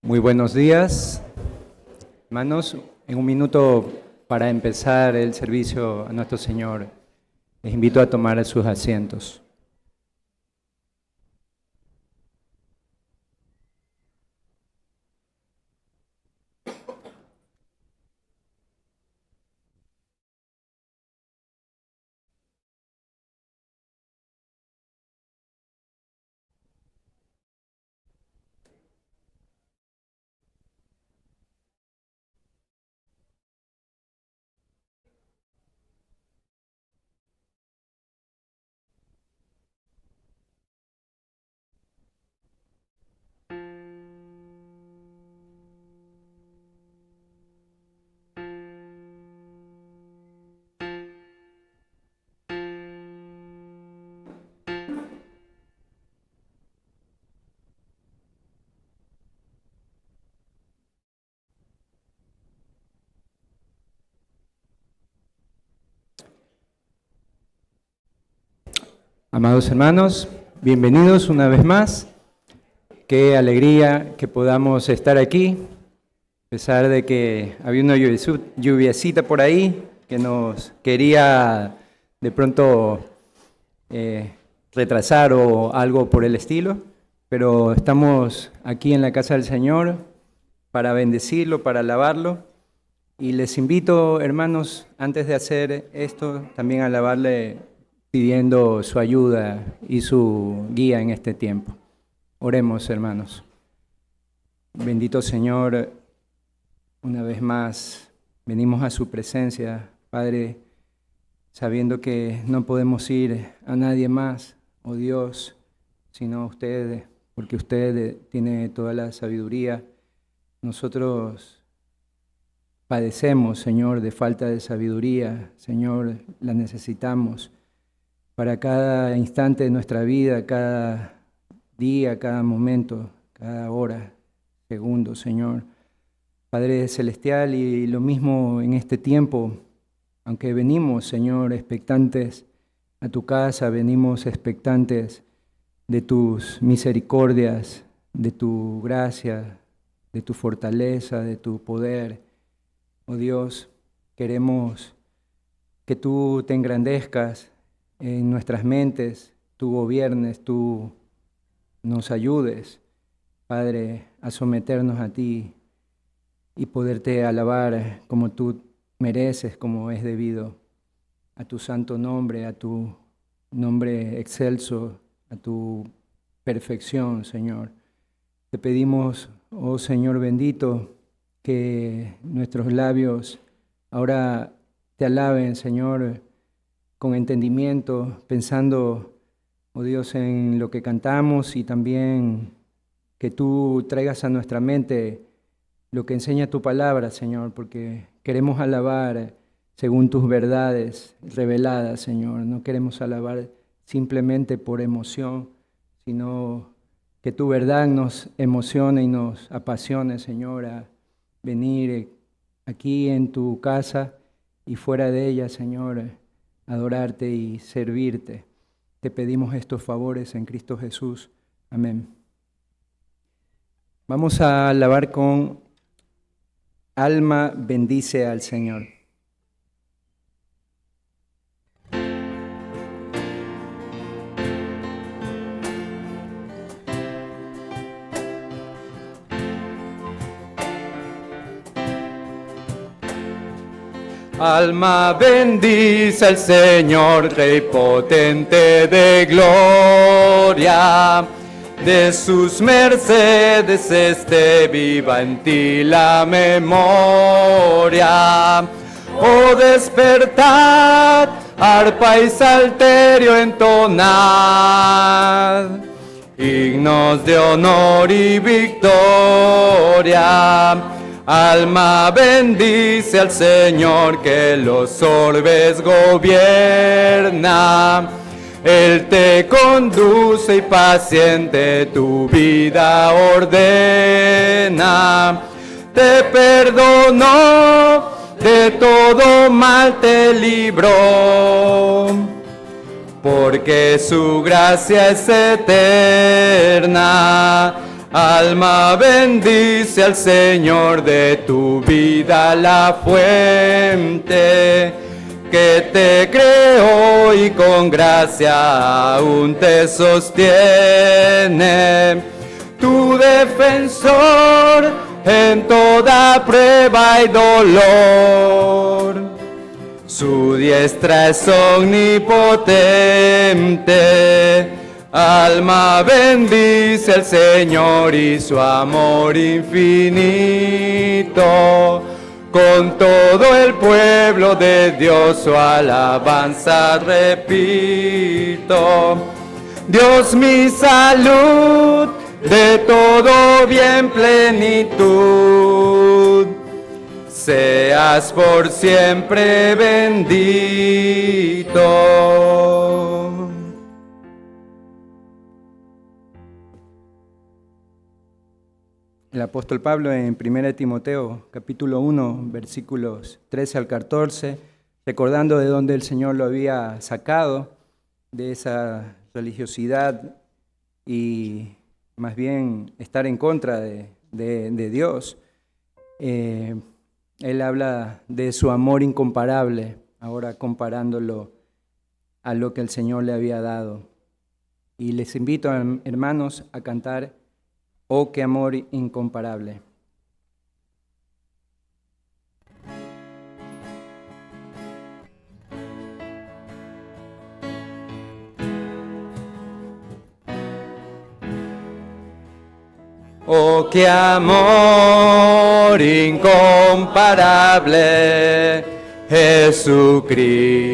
Muy buenos días, hermanos. En un minuto para empezar el servicio a nuestro Señor, les invito a tomar sus asientos. Amados hermanos, bienvenidos una vez más. Qué alegría que podamos estar aquí, a pesar de que había una lluviecita por ahí que nos quería de pronto retrasar o algo por el estilo, pero estamos aquí en la casa del Señor para bendecirlo, para alabarlo, y les invito, hermanos, antes de hacer esto, también a alabarle pidiendo su ayuda y su guía en este tiempo. Oremos, hermanos. Bendito Señor, una vez más venimos a su presencia, Padre, sabiendo que no podemos ir a nadie más, oh Dios, sino a usted, porque usted tiene toda la sabiduría. Nosotros padecemos, Señor, de falta de sabiduría. Señor, la necesitamos para cada instante de nuestra vida, cada día, cada momento, cada hora, segundo, Señor. Padre Celestial, y lo mismo en este tiempo, aunque venimos, Señor, expectantes a tu casa, venimos expectantes de tus misericordias, de tu gracia, de tu fortaleza, de tu poder. Oh Dios, queremos que tú te engrandezcas en nuestras mentes, tú gobiernes, tú nos ayudes, Padre, a someternos a ti y poderte alabar como tú mereces, como es debido a tu santo nombre, a tu nombre excelso, a tu perfección, Señor. Te pedimos, oh Señor bendito, que nuestros labios ahora te alaben, Señor, con entendimiento, pensando, oh Dios, en lo que cantamos, y también que tú traigas a nuestra mente lo que enseña tu palabra, Señor, porque queremos alabar según tus verdades reveladas, Señor. No queremos alabar simplemente por emoción, sino que tu verdad nos emocione y nos apasione, Señor, a venir aquí en tu casa y fuera de ella, Señor, adorarte y servirte. Te pedimos estos favores en Cristo Jesús. Amén. Vamos a alabar con Alma bendice al Señor. Alma bendice al Señor, Rey potente de gloria. De sus mercedes viva en ti la memoria. Oh, despertad, arpa y salterio entonad, himnos de honor y victoria. Alma bendice al Señor, que los orbes gobierna. Él te conduce y paciente tu vida ordena. Te perdonó, de todo mal te libró, porque su gracia es eterna. Alma, bendice al Señor, de tu vida la fuente, que te creó y con gracia aún te sostiene. Tu defensor en toda prueba y dolor. Su diestra es omnipotente. Alma, bendice al Señor y su amor infinito. Con todo el pueblo de Dios su alabanza repito. Dios, mi salud, de todo bien plenitud. Seas por siempre bendito. El apóstol Pablo en 1 Timoteo, capítulo 1, versículos 13 al 14, recordando de dónde el Señor lo había sacado, de esa religiosidad y más bien estar en contra de Dios. Él habla de su amor incomparable, ahora comparándolo a lo que el Señor le había dado. Y les invito, hermanos, a cantar «Oh, qué amor incomparable». Oh, qué amor incomparable, Jesucristo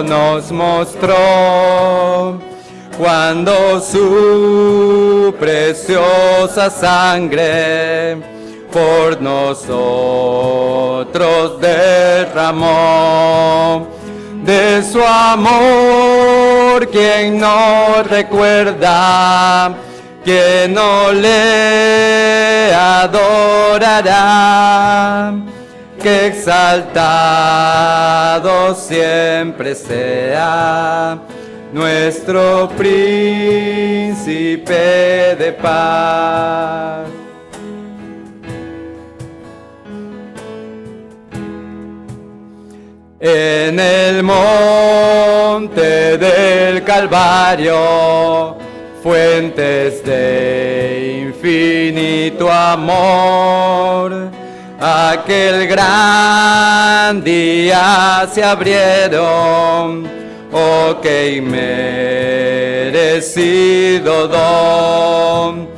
nos mostró, cuando su preciosa sangre por nosotros derramó. De su amor, quien no recuerda, que no le adorará, que exaltado siempre sea nuestro príncipe de paz. En el monte del Calvario, fuentes de infinito amor, aquel gran día se abrieron, oh, qué inmerecido don,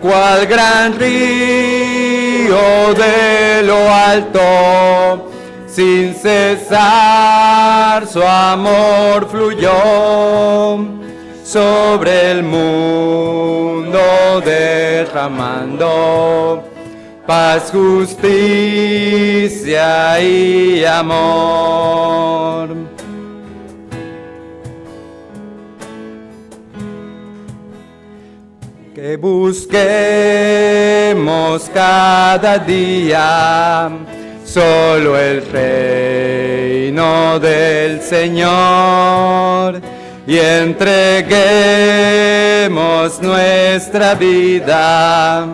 cual gran río de lo alto, sin cesar su amor fluyó, sobre el mundo derramando paz, justicia y amor. Que busquemos cada día solo el reino del Señor, y entreguemos nuestra vida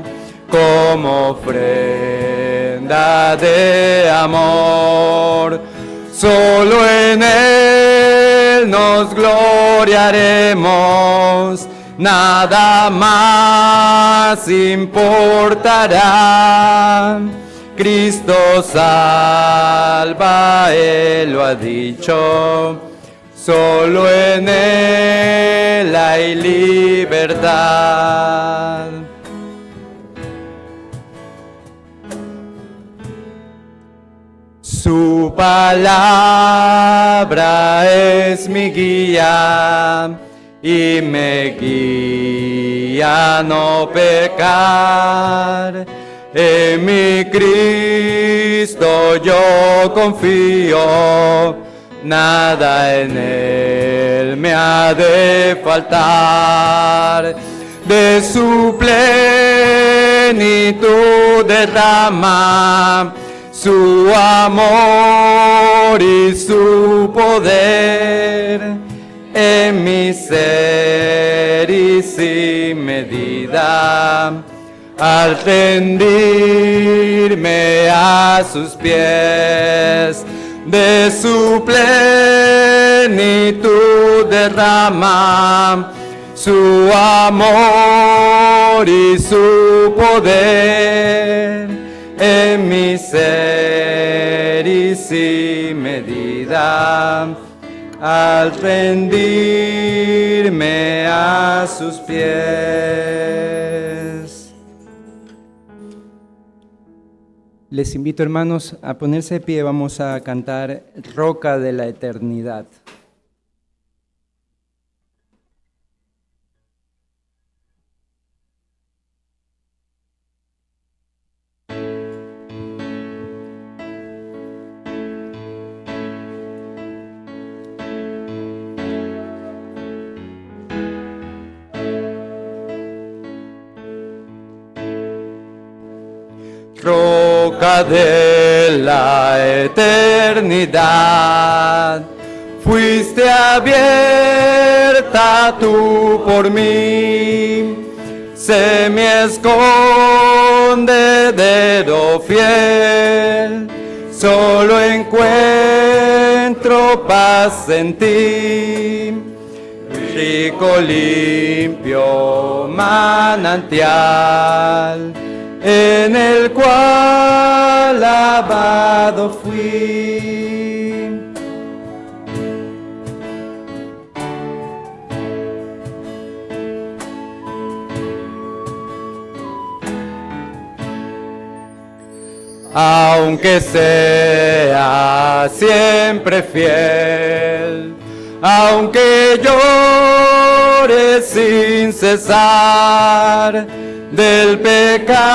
como ofrenda de amor. Solo en Él nos gloriaremos, nada más importará. Cristo salva, Él lo ha dicho. Solo en Él hay libertad. Su palabra es mi guía y me guía a no pecar. En mi Cristo yo confío, nada en Él me ha de faltar. De su plenitud derrama su amor y su poder en mi ser y sin medida. medida. Al rendirme a sus pies, de su plenitud derrama su amor y su poder en mi ser y sin medida. Al rendirme a sus pies. Les invito, hermanos, a ponerse de pie. Vamos a cantar Roca de la Eternidad. Roca de la eternidad, fuiste abierta tú por mí, sé mi escondedero fiel, solo encuentro paz en ti, rico, limpio manantial, en el cual lavado fui. Aunque sea siempre fiel, aunque llore sin cesar, del pecado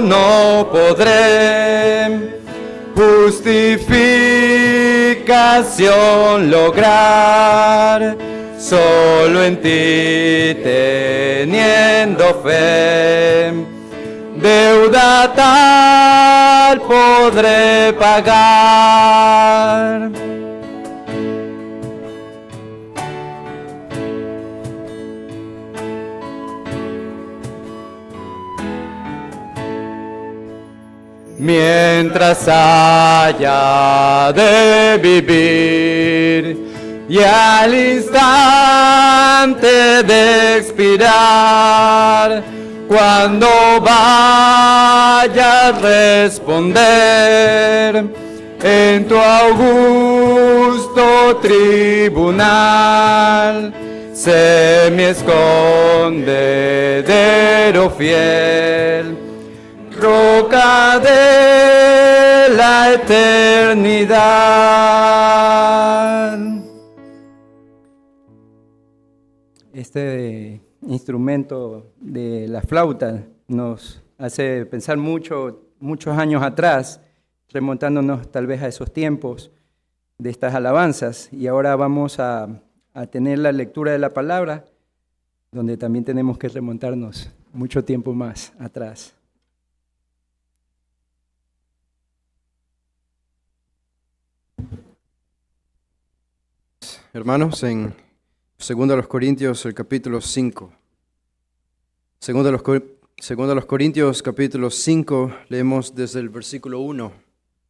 no podré justificación lograr, solo en ti teniendo fe, deuda tal podré pagar. Mientras haya de vivir y al instante de expirar, cuando vaya a responder en tu augusto tribunal, sé mi escondedero fiel, roca de la eternidad. Este instrumento de la flauta nos hace pensar muchos años atrás, remontándonos tal vez a esos tiempos de estas alabanzas. Y ahora vamos a tener la lectura de la palabra, donde también tenemos que remontarnos mucho tiempo más atrás. Hermanos, en 2 Corintios, el capítulo 5. 2 Corintios, capítulo 5, leemos desde el versículo 1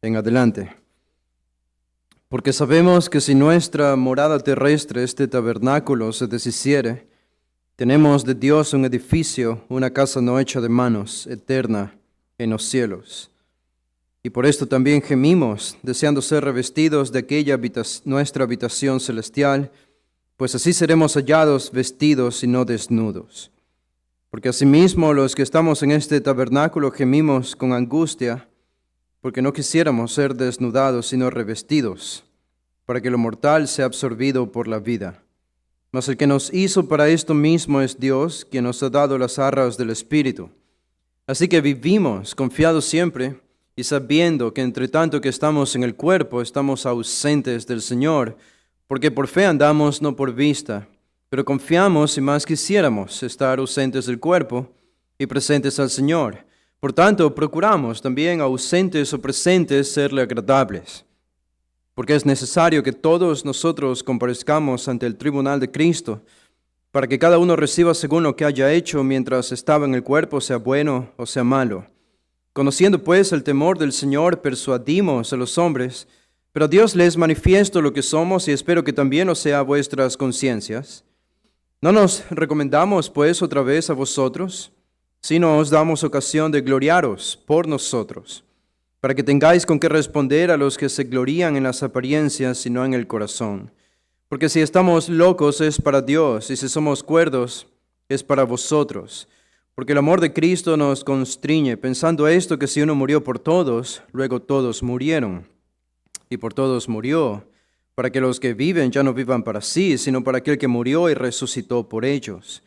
en adelante. Porque sabemos que si nuestra morada terrestre, este tabernáculo, se deshiciere, tenemos de Dios un edificio, una casa no hecha de manos, eterna en los cielos. Y por esto también gemimos, deseando ser revestidos de aquella nuestra habitación celestial, pues así seremos hallados vestidos y no desnudos. Porque asimismo los que estamos en este tabernáculo gemimos con angustia, porque no quisiéramos ser desnudados sino revestidos, para que lo mortal sea absorbido por la vida. Mas el que nos hizo para esto mismo es Dios, quien nos ha dado las arras del Espíritu. Así que vivimos confiados siempre, y sabiendo que entre tanto que estamos en el cuerpo, estamos ausentes del Señor, porque por fe andamos, no por vista, pero confiamos y más quisiéramos estar ausentes del cuerpo y presentes al Señor. Por tanto, procuramos también ausentes o presentes serle agradables, porque es necesario que todos nosotros comparezcamos ante el tribunal de Cristo, para que cada uno reciba según lo que haya hecho mientras estaba en el cuerpo, sea bueno o sea malo. Conociendo pues el temor del Señor, persuadimos a los hombres, pero Dios les manifiesto lo que somos y espero que también lo sea a vuestras conciencias. No nos recomendamos pues otra vez a vosotros, sino os damos ocasión de gloriaros por nosotros, para que tengáis con qué responder a los que se glorían en las apariencias y no en el corazón. Porque si estamos locos es para Dios, y si somos cuerdos es para vosotros. Porque el amor de Cristo nos constriñe, pensando esto, que si uno murió por todos, luego todos murieron. Y por todos murió, para que los que viven ya no vivan para sí, sino para aquel que murió y resucitó por ellos.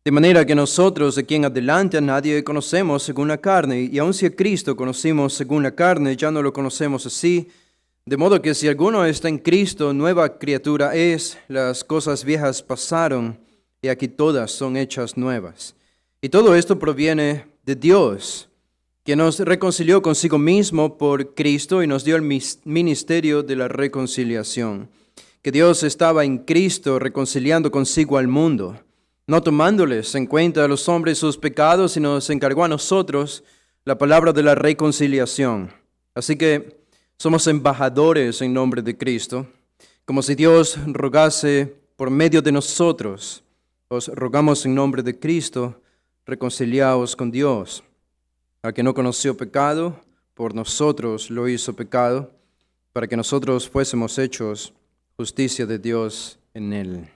De manera que nosotros de aquí en adelante a nadie conocemos según la carne, y aun si a Cristo conocimos según la carne, ya no lo conocemos así. De modo que si alguno está en Cristo, nueva criatura es, las cosas viejas pasaron, y aquí todas son hechas nuevas. Y todo esto proviene de Dios, que nos reconcilió consigo mismo por Cristo y nos dio el ministerio de la reconciliación. Que Dios estaba en Cristo reconciliando consigo al mundo, no tomándoles en cuenta a los hombres sus pecados, sino nos encargó a nosotros la palabra de la reconciliación. Así que somos embajadores en nombre de Cristo, como si Dios rogase por medio de nosotros. Os rogamos en nombre de Cristo, reconciliaos con Dios. Al que no conoció pecado, por nosotros lo hizo pecado, para que nosotros fuésemos hechos justicia de Dios en él.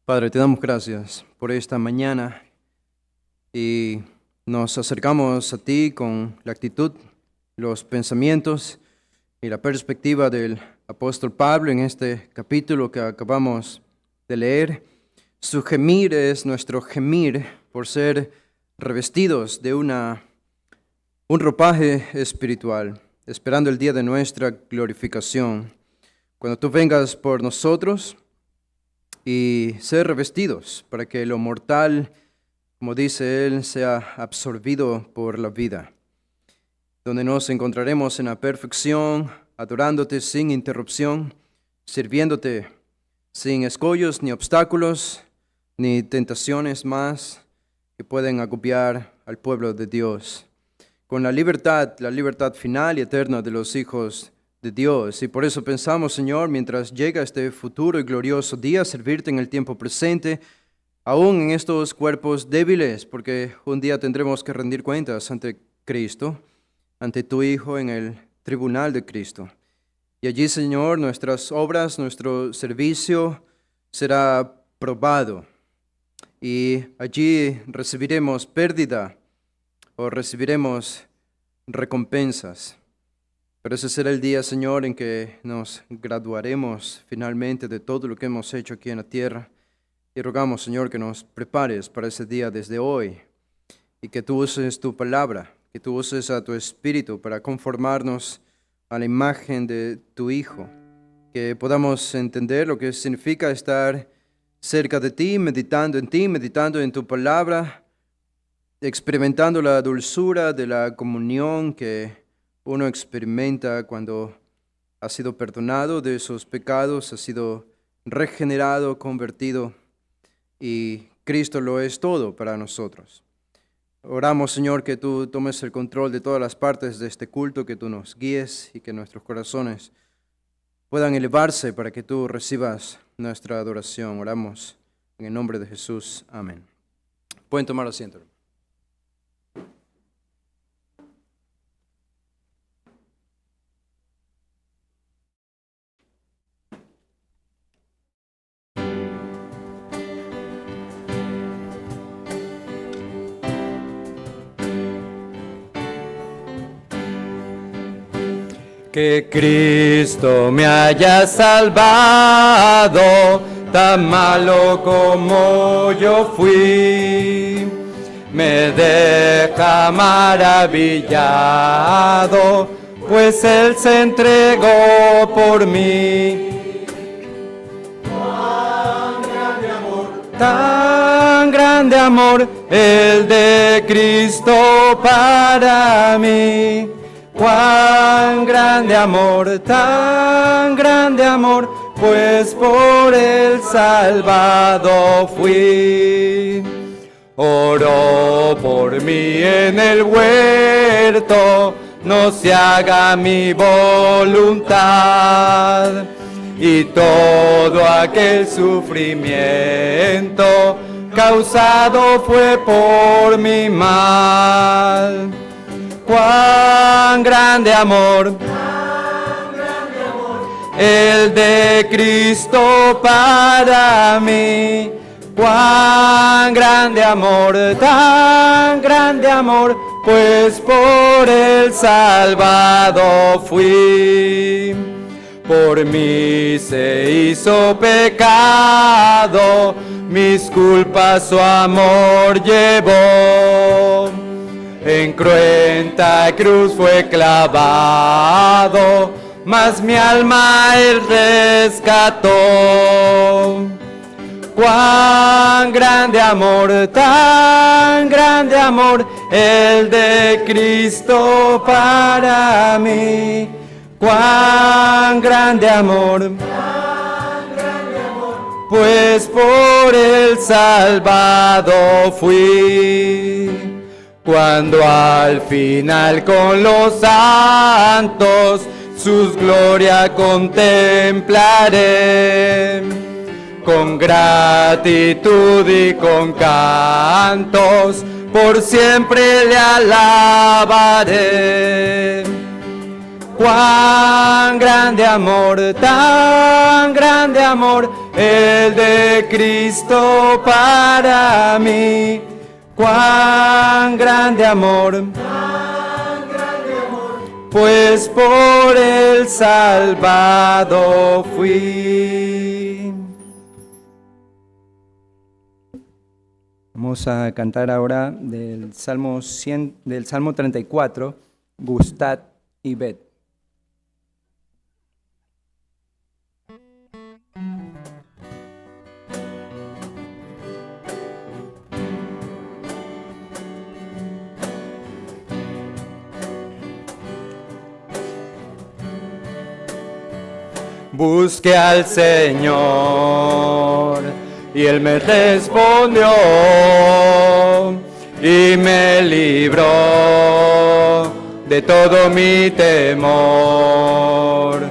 Padre, te damos gracias por esta mañana y nos acercamos a ti con la actitud, los pensamientos y la perspectiva del apóstol Pablo en este capítulo que acabamos de leer. Su gemir es nuestro gemir por ser revestidos de un ropaje espiritual, esperando el día de nuestra glorificación, cuando tú vengas por nosotros y ser revestidos para que lo mortal, como dice él, sea absorbido por la vida, donde nos encontraremos en la perfección, adorándote sin interrupción, sirviéndote sin escollos ni obstáculos, ni tentaciones más que pueden agobiar al pueblo de Dios, con la libertad final y eterna de los hijos de Dios. Y por eso pensamos, Señor, mientras llega este futuro y glorioso día, servirte en el tiempo presente, aún en estos cuerpos débiles, porque un día tendremos que rendir cuentas ante Cristo, ante tu Hijo en el tribunal de Cristo. Y allí, Señor, nuestras obras, nuestro servicio será probado. Y allí recibiremos pérdida o recibiremos recompensas. Pero ese será el día, Señor, en que nos graduaremos finalmente de todo lo que hemos hecho aquí en la tierra. Y rogamos, Señor, que nos prepares para ese día desde hoy y que tú uses tu palabra, que tú uses a tu Espíritu para conformarnos a la imagen de tu Hijo, que podamos entender lo que significa estar cerca de ti, meditando en tu palabra, experimentando la dulzura de la comunión que uno experimenta cuando ha sido perdonado de sus pecados, ha sido regenerado, convertido, y Cristo lo es todo para nosotros. Oramos, Señor, que tú tomes el control de todas las partes de este culto, que tú nos guíes y que nuestros corazones puedan elevarse para que tú recibas nuestra adoración. Oramos en el nombre de Jesús. Amén. Pueden tomar asiento. Que Cristo me haya salvado, tan malo como yo fui, me deja maravillado, pues Él se entregó por mí. Tan grande amor, el de Cristo para mí. Cuán grande amor, tan grande amor, pues por él salvado fui. Oró por mí en el huerto, no se haga mi voluntad. Y todo aquel sufrimiento causado fue por mi mal. Cuán grande amor, el de Cristo para mí. Cuán grande amor, tan grande amor, pues por el salvado fui. Por mí se hizo pecado, mis culpas su amor llevó. En cruenta cruz fue clavado, mas mi alma él rescató. Cuán grande amor, tan grande amor, el de Cristo para mí. Cuán grande amor, pues por el salvado fui. Cuando al final con los santos sus glorias contemplaré, con gratitud y con cantos por siempre le alabaré. Cuán grande amor, tan grande amor, el de Cristo para mí. Cuán grande amor, pues por el salvado fui. Vamos a cantar ahora del Salmo 34, Gustad y ved. Busqué al Señor y Él me respondió y me libró de todo mi temor.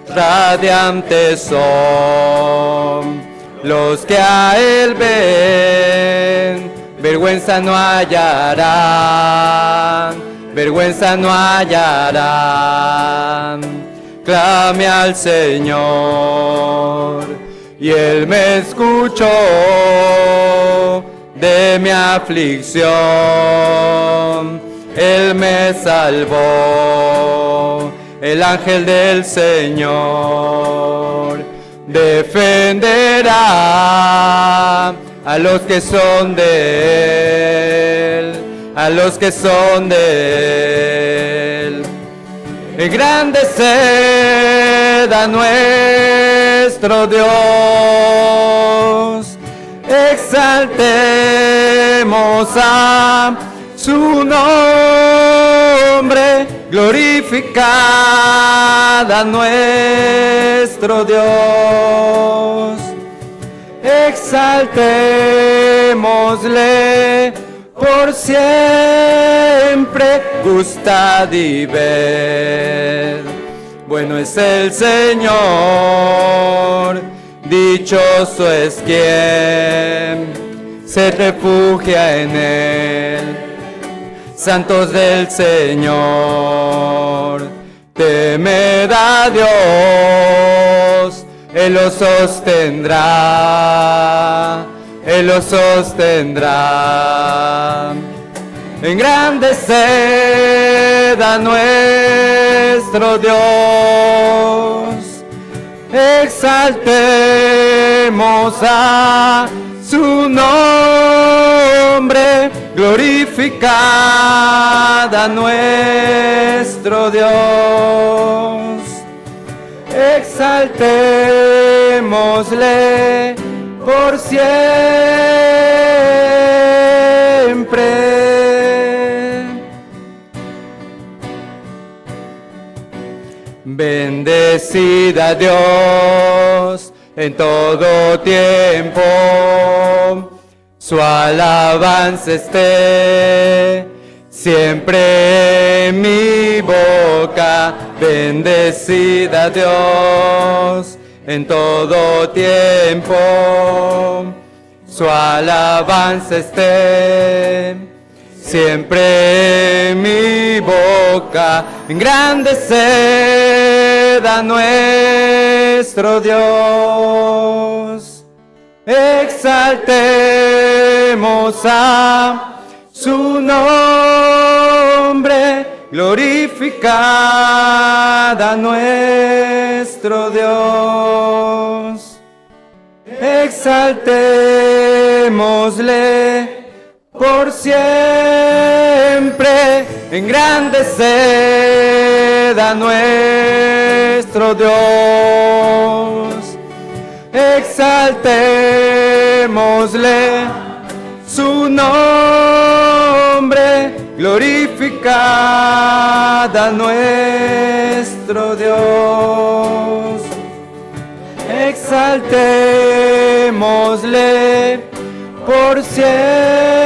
Radiantes son los que a Él ven, vergüenza no hallarán, vergüenza no hallarán. Clame al Señor, y Él me escuchó de mi aflicción. Él me salvó, el ángel del Señor defenderá a los que son de Él, a los que son de Él. Engrandeced a nuestro Dios, exaltemos a su nombre, glorificad a nuestro Dios, exaltémosle por siempre, gustad y ved. Bueno es el Señor, dichoso es quien se refugia en Él. Santos del Señor, temed a Dios, Él los sostendrá. Él los sostendrá. Engrandeced a nuestro Dios, exaltemos a su nombre, glorificad a nuestro Dios, exaltémosle por siempre. Bendecida Dios en todo tiempo, su alabanza esté siempre en mi boca. Bendecida Dios en todo tiempo, su alabanza esté siempre en mi boca. Engrandeced a nuestro Dios, exaltemos a su nombre, glorificad a nuestro Dios, exaltémosle por siempre. Engrandeced a nuestro Dios, exaltémosle su nombre, glorificad a nuestro Dios, exaltémosle por siempre.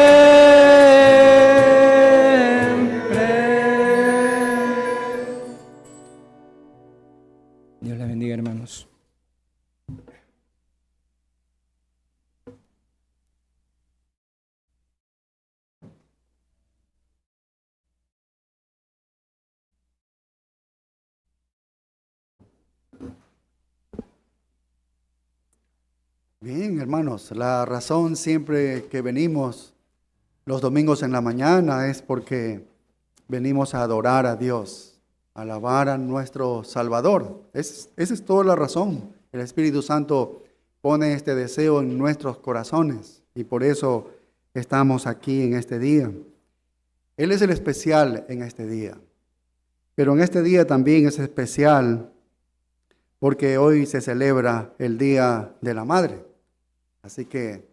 Dios les bendiga, hermanos. Bien, hermanos, la razón siempre que venimos los domingos en la mañana es porque venimos a adorar a Dios, a alabar a nuestro Salvador. Esa es toda la razón. El Espíritu Santo pone este deseo en nuestros corazones y por eso estamos aquí en este día. Él es el especial en este día, pero en este día también es especial porque hoy se celebra el Día de la Madre. Así que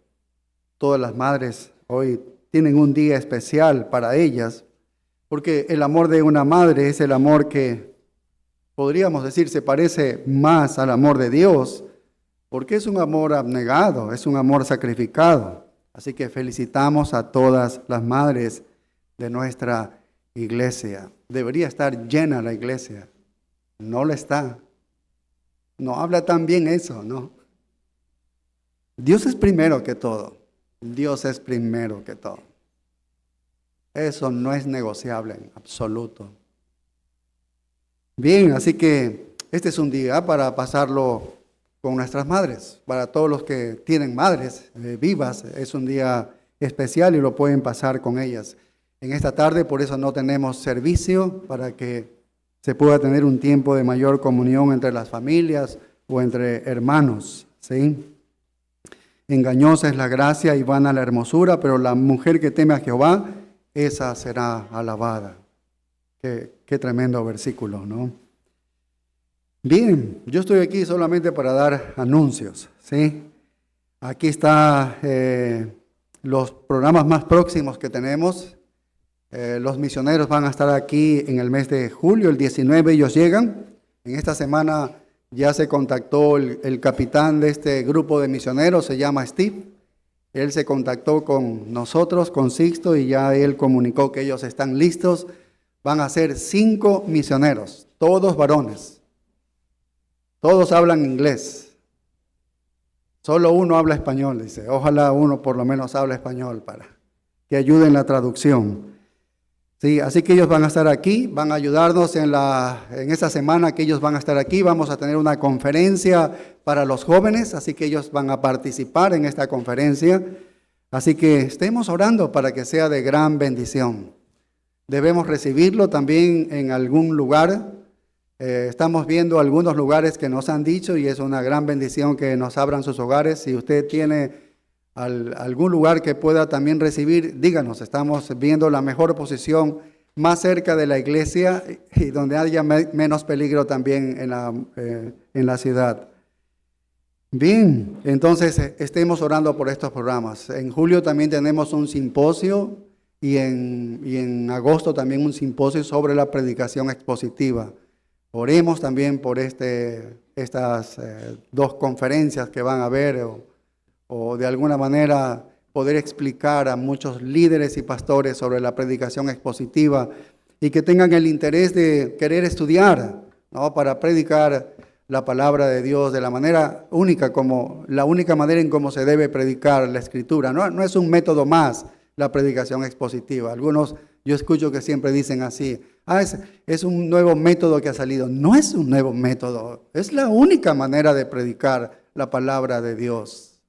todas las madres hoy tienen un día especial para ellas, porque el amor de una madre es el amor que, podríamos decir, se parece más al amor de Dios, porque es un amor abnegado, es un amor sacrificado. Así que felicitamos a todas las madres de nuestra iglesia. Debería estar llena la iglesia. No lo está. No habla tan bien eso, ¿no? Dios es primero que todo. Dios es primero que todo. Eso no es negociable en absoluto. Bien, así que este es un día para pasarlo con nuestras madres. Para todos los que tienen madres vivas, es un día especial y lo pueden pasar con ellas. En esta tarde, por eso no tenemos servicio, para que se pueda tener un tiempo de mayor comunión entre las familias o entre hermanos, ¿sí? Engañosa es la gracia y vana la hermosura, pero la mujer que teme a Jehová, esa será alabada. Qué tremendo versículo, ¿no? Bien, yo estoy aquí solamente para dar anuncios, ¿sí? Aquí están los programas más próximos que tenemos. Los misioneros van a estar aquí en el mes de julio, el 19 ellos llegan. En esta semana ya se contactó el capitán de este grupo de misioneros, se llama Steve. Él se contactó con nosotros, con Sixto, y ya él comunicó que ellos están listos. Van a ser 5 misioneros, todos varones. Todos hablan inglés. Solo uno habla español, dice. Ojalá uno por lo menos hable español para que ayude en la traducción. Sí, así que ellos van a estar aquí, van a ayudarnos en esta semana que ellos van a estar aquí. Vamos a tener una conferencia para los jóvenes, así que ellos van a participar en esta conferencia. Así que estemos orando para que sea de gran bendición. Debemos recibirlo también en algún lugar. Estamos viendo algunos lugares que nos han dicho y es una gran bendición que nos abran sus hogares. Si usted tiene algún lugar que pueda también recibir, díganos. Estamos viendo la mejor posición más cerca de la iglesia y donde haya menos peligro también en la ciudad. Bien, entonces estemos orando por estos programas. En julio también tenemos un simposio y en agosto también un simposio sobre la predicación expositiva. Oremos también por estas dos conferencias que van a haber o de alguna manera poder explicar a muchos líderes y pastores sobre la predicación expositiva y que tengan el interés de querer estudiar, ¿no? Para predicar la palabra de Dios de la manera única, como la única manera en cómo se debe predicar la Escritura. No es un método más la predicación expositiva. Algunos yo escucho que siempre dicen así, es un nuevo método que ha salido. No es un nuevo método, es la única manera de predicar la palabra de Dios.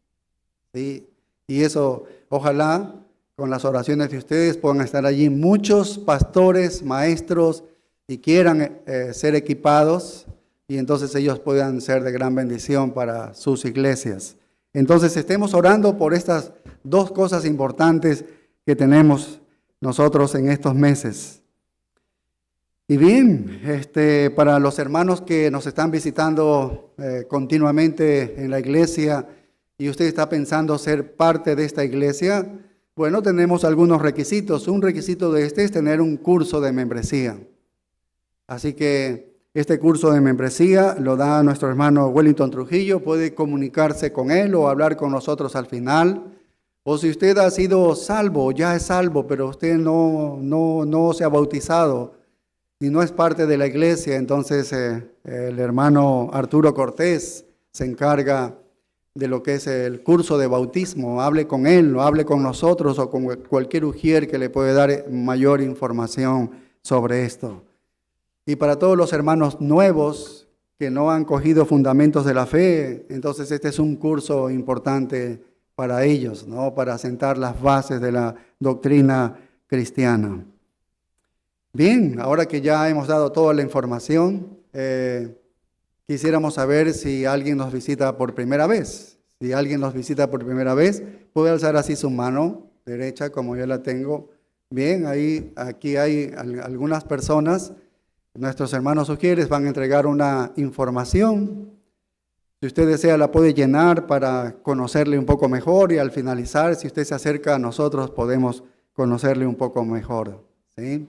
¿Sí? Y eso, ojalá, con las oraciones de ustedes puedan estar allí muchos pastores, maestros, y quieran ser equipados, y entonces ellos puedan ser de gran bendición para sus iglesias. Entonces estemos orando por estas dos cosas importantes que tenemos nosotros en estos meses. Y bien, para los hermanos que nos están visitando continuamente en la iglesia y usted está pensando ser parte de esta iglesia, bueno, tenemos algunos requisitos. Un requisito de es tener un curso de membresía. Así que este curso de membresía lo da nuestro hermano Wellington Trujillo. Puede comunicarse con él o hablar con nosotros al final. O si usted ha sido salvo, ya es salvo, pero usted no se ha bautizado y no es parte de la iglesia, entonces el hermano Arturo Cortés se encarga de lo que es el curso de bautismo. Hable con él, o hable con nosotros o con cualquier ujier que le puede dar mayor información sobre esto. Y para todos los hermanos nuevos que no han cogido fundamentos de la fe, entonces este es un curso importante para ellos, ¿no? Para sentar las bases de la doctrina cristiana. Bien, ahora que ya hemos dado toda la información, quisiéramos saber si alguien nos visita por primera vez. Si alguien nos visita por primera vez, puede alzar así su mano derecha, como yo la tengo. Bien, aquí hay algunas personas. Nuestros hermanos ujieres van a entregar una información. Si usted desea, la puede llenar para conocerle un poco mejor y al finalizar, si usted se acerca a nosotros, podemos conocerle un poco mejor. ¿Sí?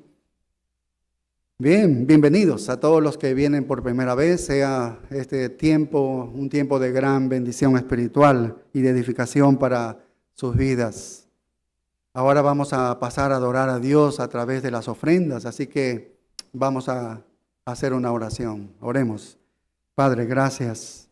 Bien, bienvenidos a todos los que vienen por primera vez. Sea este tiempo un tiempo de gran bendición espiritual y de edificación para sus vidas. Ahora vamos a pasar a adorar a Dios a través de las ofrendas, así que vamos a hacer una oración. Oremos. Padre, gracias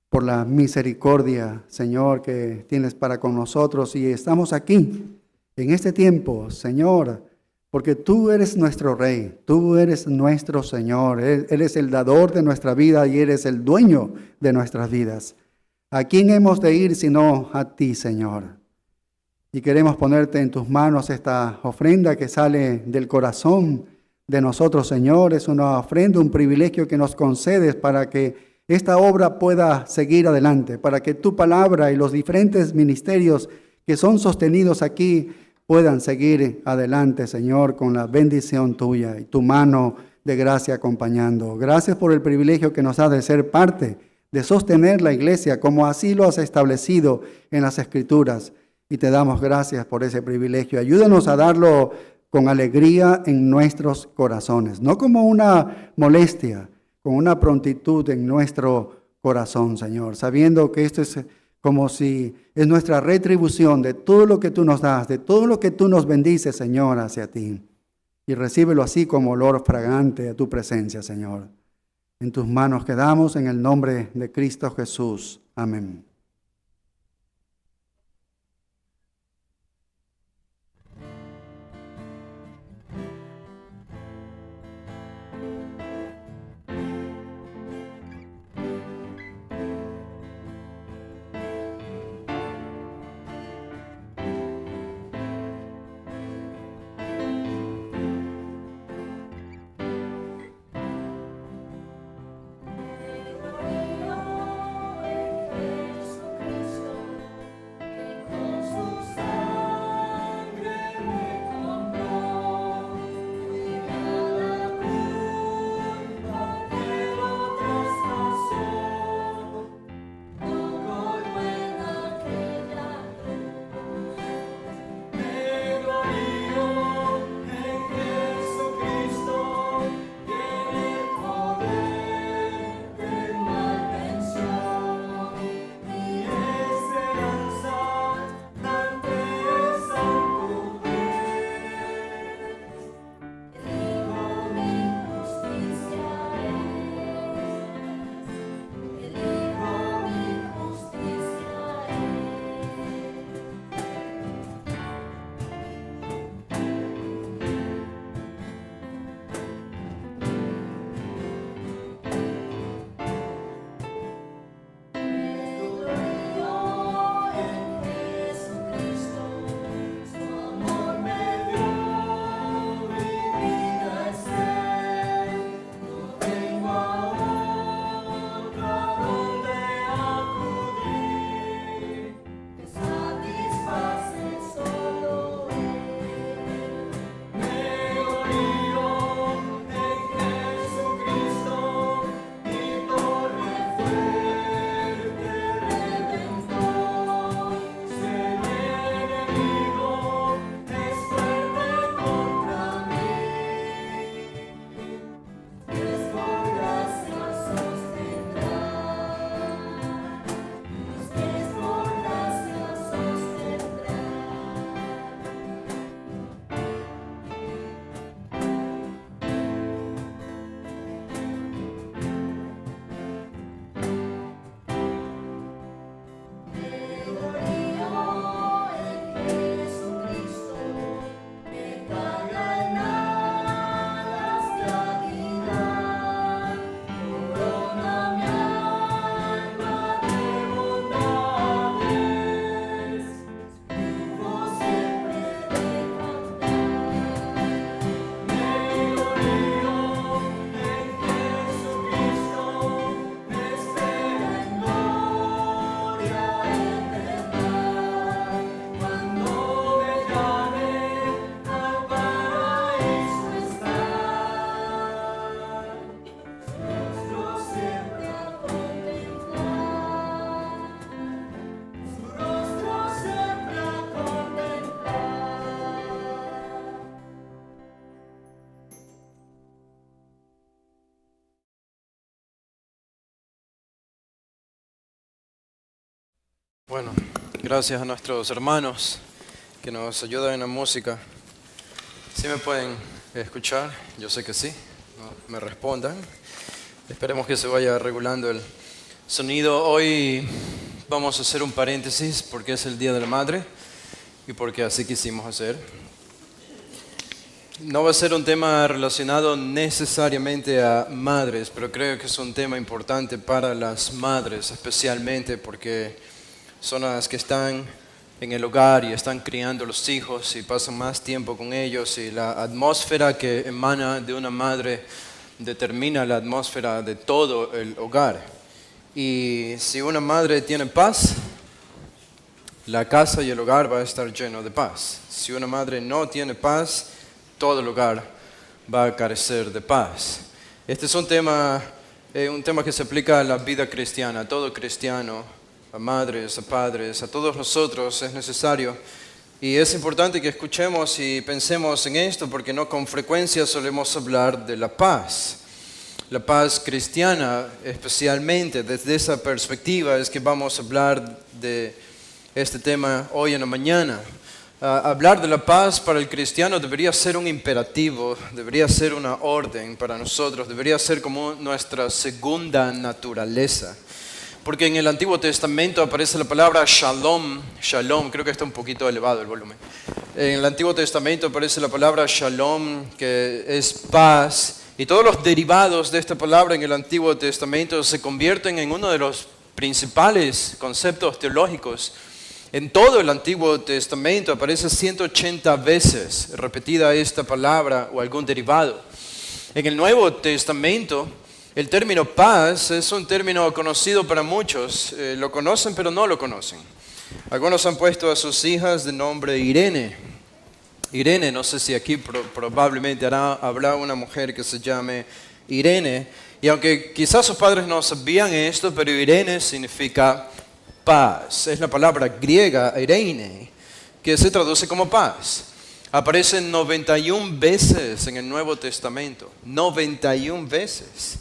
por la misericordia, Señor, que tienes para con nosotros. Y estamos aquí en este tiempo, Señor, porque tú eres nuestro Rey, tú eres nuestro Señor, eres el dador de nuestra vida y eres el dueño de nuestras vidas. ¿A quién hemos de ir sino a ti, Señor? Y queremos ponerte en tus manos esta ofrenda que sale del corazón de nosotros, Señor. Es una ofrenda, un privilegio que nos concedes para que esta obra pueda seguir adelante, para que tu palabra y los diferentes ministerios que son sostenidos aquí puedan seguir adelante, Señor, con la bendición tuya y tu mano de gracia acompañando. Gracias por el privilegio que nos ha de ser parte, de sostener la iglesia como así lo has establecido en las Escrituras. Y te damos gracias por ese privilegio. Ayúdanos a darlo con alegría en nuestros corazones, no como una molestia, con una prontitud en nuestro corazón, Señor, sabiendo que esto es como si es nuestra retribución de todo lo que tú nos das, de todo lo que tú nos bendices, Señor, hacia ti. Y recíbelo así como olor fragante a tu presencia, Señor. En tus manos quedamos en el nombre de Cristo Jesús. Amén. Bueno, gracias a nuestros hermanos que nos ayudan en la música. ¿Sí me pueden escuchar? Yo sé que sí. No me respondan. Esperemos que se vaya regulando el sonido. Hoy vamos a hacer un paréntesis porque es el Día de la Madre y porque así quisimos hacer. No va a ser un tema relacionado necesariamente a madres, pero creo que es un tema importante para las madres, especialmente porque son las que están en el hogar y están criando los hijos y pasan más tiempo con ellos, y la atmósfera que emana de una madre determina la atmósfera de todo el hogar. Y si una madre tiene paz, la casa y el hogar va a estar lleno de paz. Si una madre no tiene paz, todo el hogar va a carecer de paz. Este es un tema que se aplica a la vida cristiana, a todo cristiano, a madres, a padres, a todos nosotros es necesario. Y es importante que escuchemos y pensemos en esto, porque no con frecuencia solemos hablar de la paz. La paz cristiana, especialmente desde esa perspectiva, es que vamos a hablar de este tema hoy en la mañana. Hablar de la paz para el cristiano debería ser un imperativo, debería ser una orden para nosotros, debería ser como nuestra segunda naturaleza. Porque en el Antiguo Testamento aparece la palabra shalom, shalom, creo que está un poquito elevado el volumen. En el Antiguo Testamento aparece la palabra shalom, que es paz, y todos los derivados de esta palabra en el Antiguo Testamento se convierten en uno de los principales conceptos teológicos. En todo el Antiguo Testamento aparece 180 veces repetida esta palabra o algún derivado. En el Nuevo Testamento, el término paz es un término conocido para muchos. Lo conocen, pero no lo conocen. Algunos han puesto a sus hijas de nombre Irene. Irene, no sé si aquí probablemente habrá una mujer que se llame Irene. Y aunque quizás sus padres no sabían esto, pero Irene significa paz. Es la palabra griega eirene, que se traduce como paz. Aparece 91 veces en el Nuevo Testamento. 91 veces.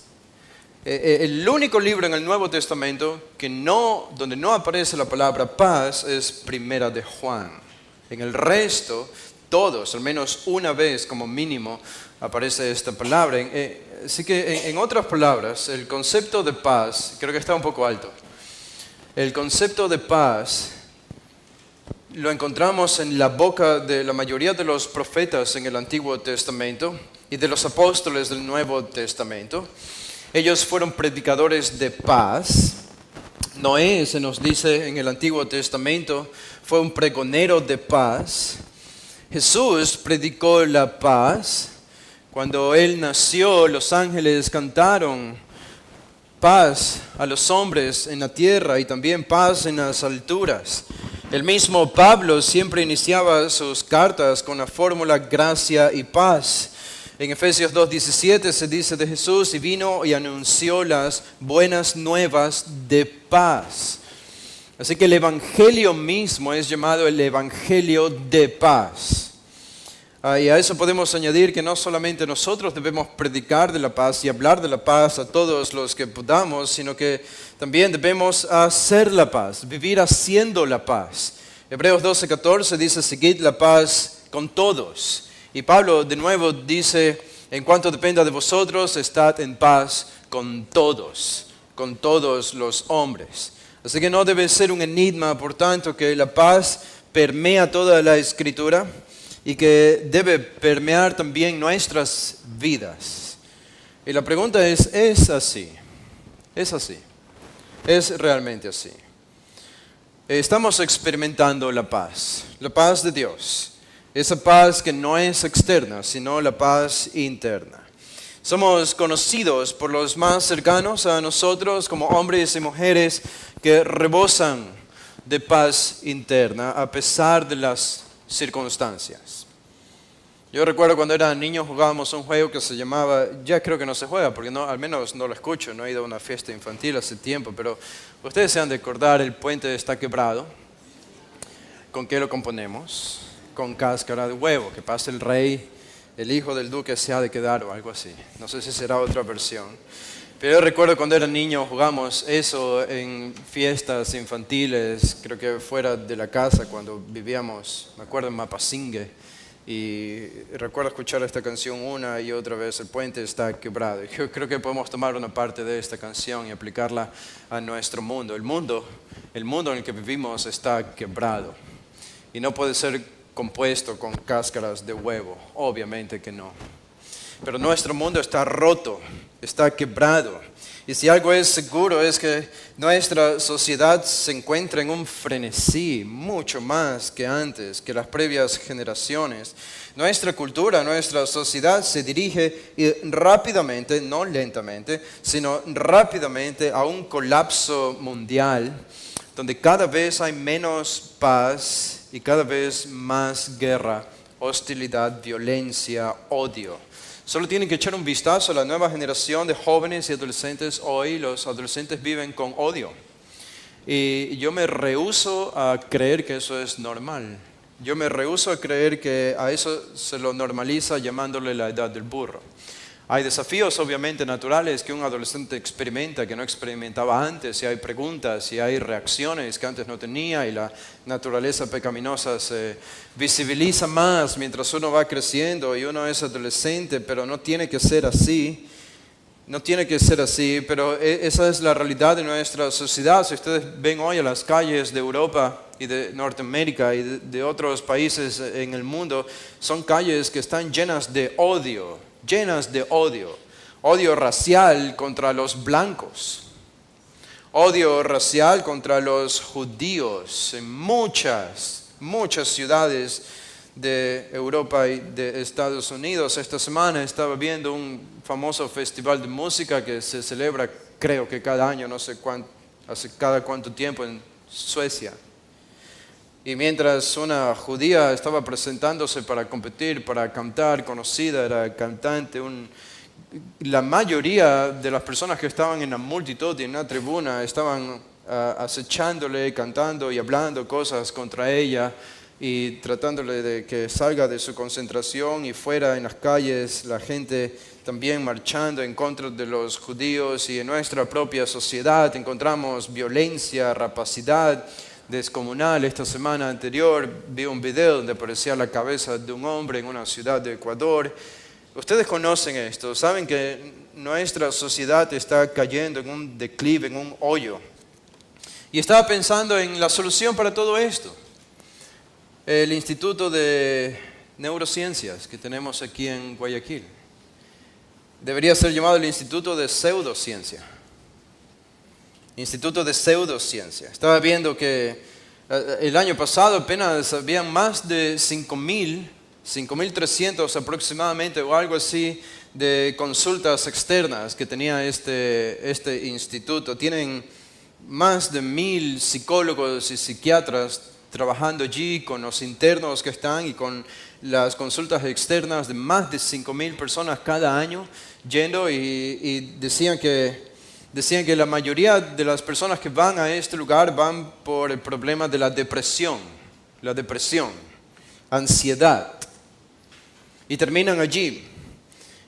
El único libro en el Nuevo Testamento donde no aparece la palabra paz es Primera de Juan. En el resto, todos, al menos una vez como mínimo, aparece esta palabra. Así que, en otras palabras, el concepto de paz, creo que está un poco alto. El concepto de paz lo encontramos en la boca de la mayoría de los profetas en el Antiguo Testamento y de los apóstoles del Nuevo Testamento. Ellos fueron predicadores de paz. Noé, se nos dice en el Antiguo Testamento, fue un pregonero de paz. Jesús predicó la paz. Cuando Él nació, los ángeles cantaron paz a los hombres en la tierra y también paz en las alturas. El mismo Pablo siempre iniciaba sus cartas con la fórmula gracia y paz. En Efesios 2:17 se dice de Jesús: y vino y anunció las buenas nuevas de paz. Así que el Evangelio mismo es llamado el Evangelio de paz. Y a eso podemos añadir que no solamente nosotros debemos predicar de la paz y hablar de la paz a todos los que podamos, sino que también debemos hacer la paz, vivir haciendo la paz. Hebreos 12:14 dice: seguid la paz con todos. Y Pablo de nuevo dice: en cuanto dependa de vosotros, estad en paz con todos los hombres. Así que no debe ser un enigma, por tanto, que la paz permea toda la Escritura y que debe permear también nuestras vidas. Y la pregunta ¿es así? ¿Es así? ¿Es realmente así? Estamos experimentando la paz de Dios. Esa paz que no es externa, sino la paz interna. Somos conocidos por los más cercanos a nosotros como hombres y mujeres que rebosan de paz interna a pesar de las circunstancias. Yo recuerdo cuando era niño jugábamos un juego que se llamaba, ya creo que no se juega porque al menos no lo escucho, no he ido a una fiesta infantil hace tiempo, pero ustedes se han de acordar, el puente está quebrado. ¿Con qué lo componemos? Con cáscara de huevo, que pase el rey, el hijo del duque se ha de quedar o algo así. No sé si será otra versión. Pero yo recuerdo cuando era niño jugamos eso en fiestas infantiles, creo que fuera de la casa cuando vivíamos, me acuerdo en Mapasingue, y recuerdo escuchar esta canción una y otra vez, el puente está quebrado. Yo creo que podemos tomar una parte de esta canción y aplicarla a nuestro mundo. El mundo en el que vivimos está quebrado y no puede ser compuesto con cáscaras de huevo, obviamente que no. Pero nuestro mundo está roto, está quebrado. Y si algo es seguro es que nuestra sociedad se encuentra en un frenesí mucho más que antes, que las previas generaciones. Nuestra cultura, nuestra sociedad se dirige rápidamente, no lentamente, sino rápidamente a un colapso mundial, donde cada vez hay menos paz y cada vez más guerra, hostilidad, violencia, odio. Solo tienen que echar un vistazo a la nueva generación de jóvenes y adolescentes hoy. Los adolescentes viven con odio. Y yo me rehúso a creer que eso es normal. Yo me rehúso a creer que a eso se lo normaliza llamándole la edad del burro. Hay desafíos obviamente naturales que un adolescente experimenta que no experimentaba antes, y hay preguntas y hay reacciones que antes no tenía, y la naturaleza pecaminosa se visibiliza más mientras uno va creciendo y uno es adolescente, pero no tiene que ser así. No tiene que ser así, pero esa es la realidad de nuestra sociedad. Si ustedes ven hoy a las calles de Europa y de Norteamérica y de otros países en el mundo, son calles que están llenas de odio, odio racial contra los blancos, odio racial contra los judíos. En muchas ciudades de Europa y de Estados Unidos. Esta semana estaba viendo un famoso festival de música que se celebra, creo que cada año, no sé hace cada cuánto tiempo, en Suecia. Y mientras una judía estaba presentándose para competir, para cantar, conocida, era cantante, la mayoría de las personas que estaban en la multitud y en la tribuna estaban acechándole, cantando y hablando cosas contra ella y tratándole de que salga de su concentración, y fuera en las calles la gente también marchando en contra de los judíos. Y en nuestra propia sociedad encontramos violencia, rapacidad descomunal. Esta semana anterior vi un video donde aparecía la cabeza de un hombre en una ciudad de Ecuador. Ustedes conocen esto, saben que nuestra sociedad está cayendo en un declive, en un hoyo. Y estaba pensando en la solución para todo esto. El Instituto de Neurociencias que tenemos aquí en Guayaquil debería ser llamado el Instituto de Pseudociencia. Instituto de Pseudociencia. Estaba viendo que el año pasado apenas habían más de 5.300 aproximadamente o algo así de consultas externas que tenía este instituto. Tienen más de 1.000 psicólogos y psiquiatras trabajando allí, con los internos que están y con las consultas externas de más de 5.000 personas cada año yendo, y decían que la mayoría de las personas que van a este lugar van por el problema de la depresión, ansiedad, y terminan allí.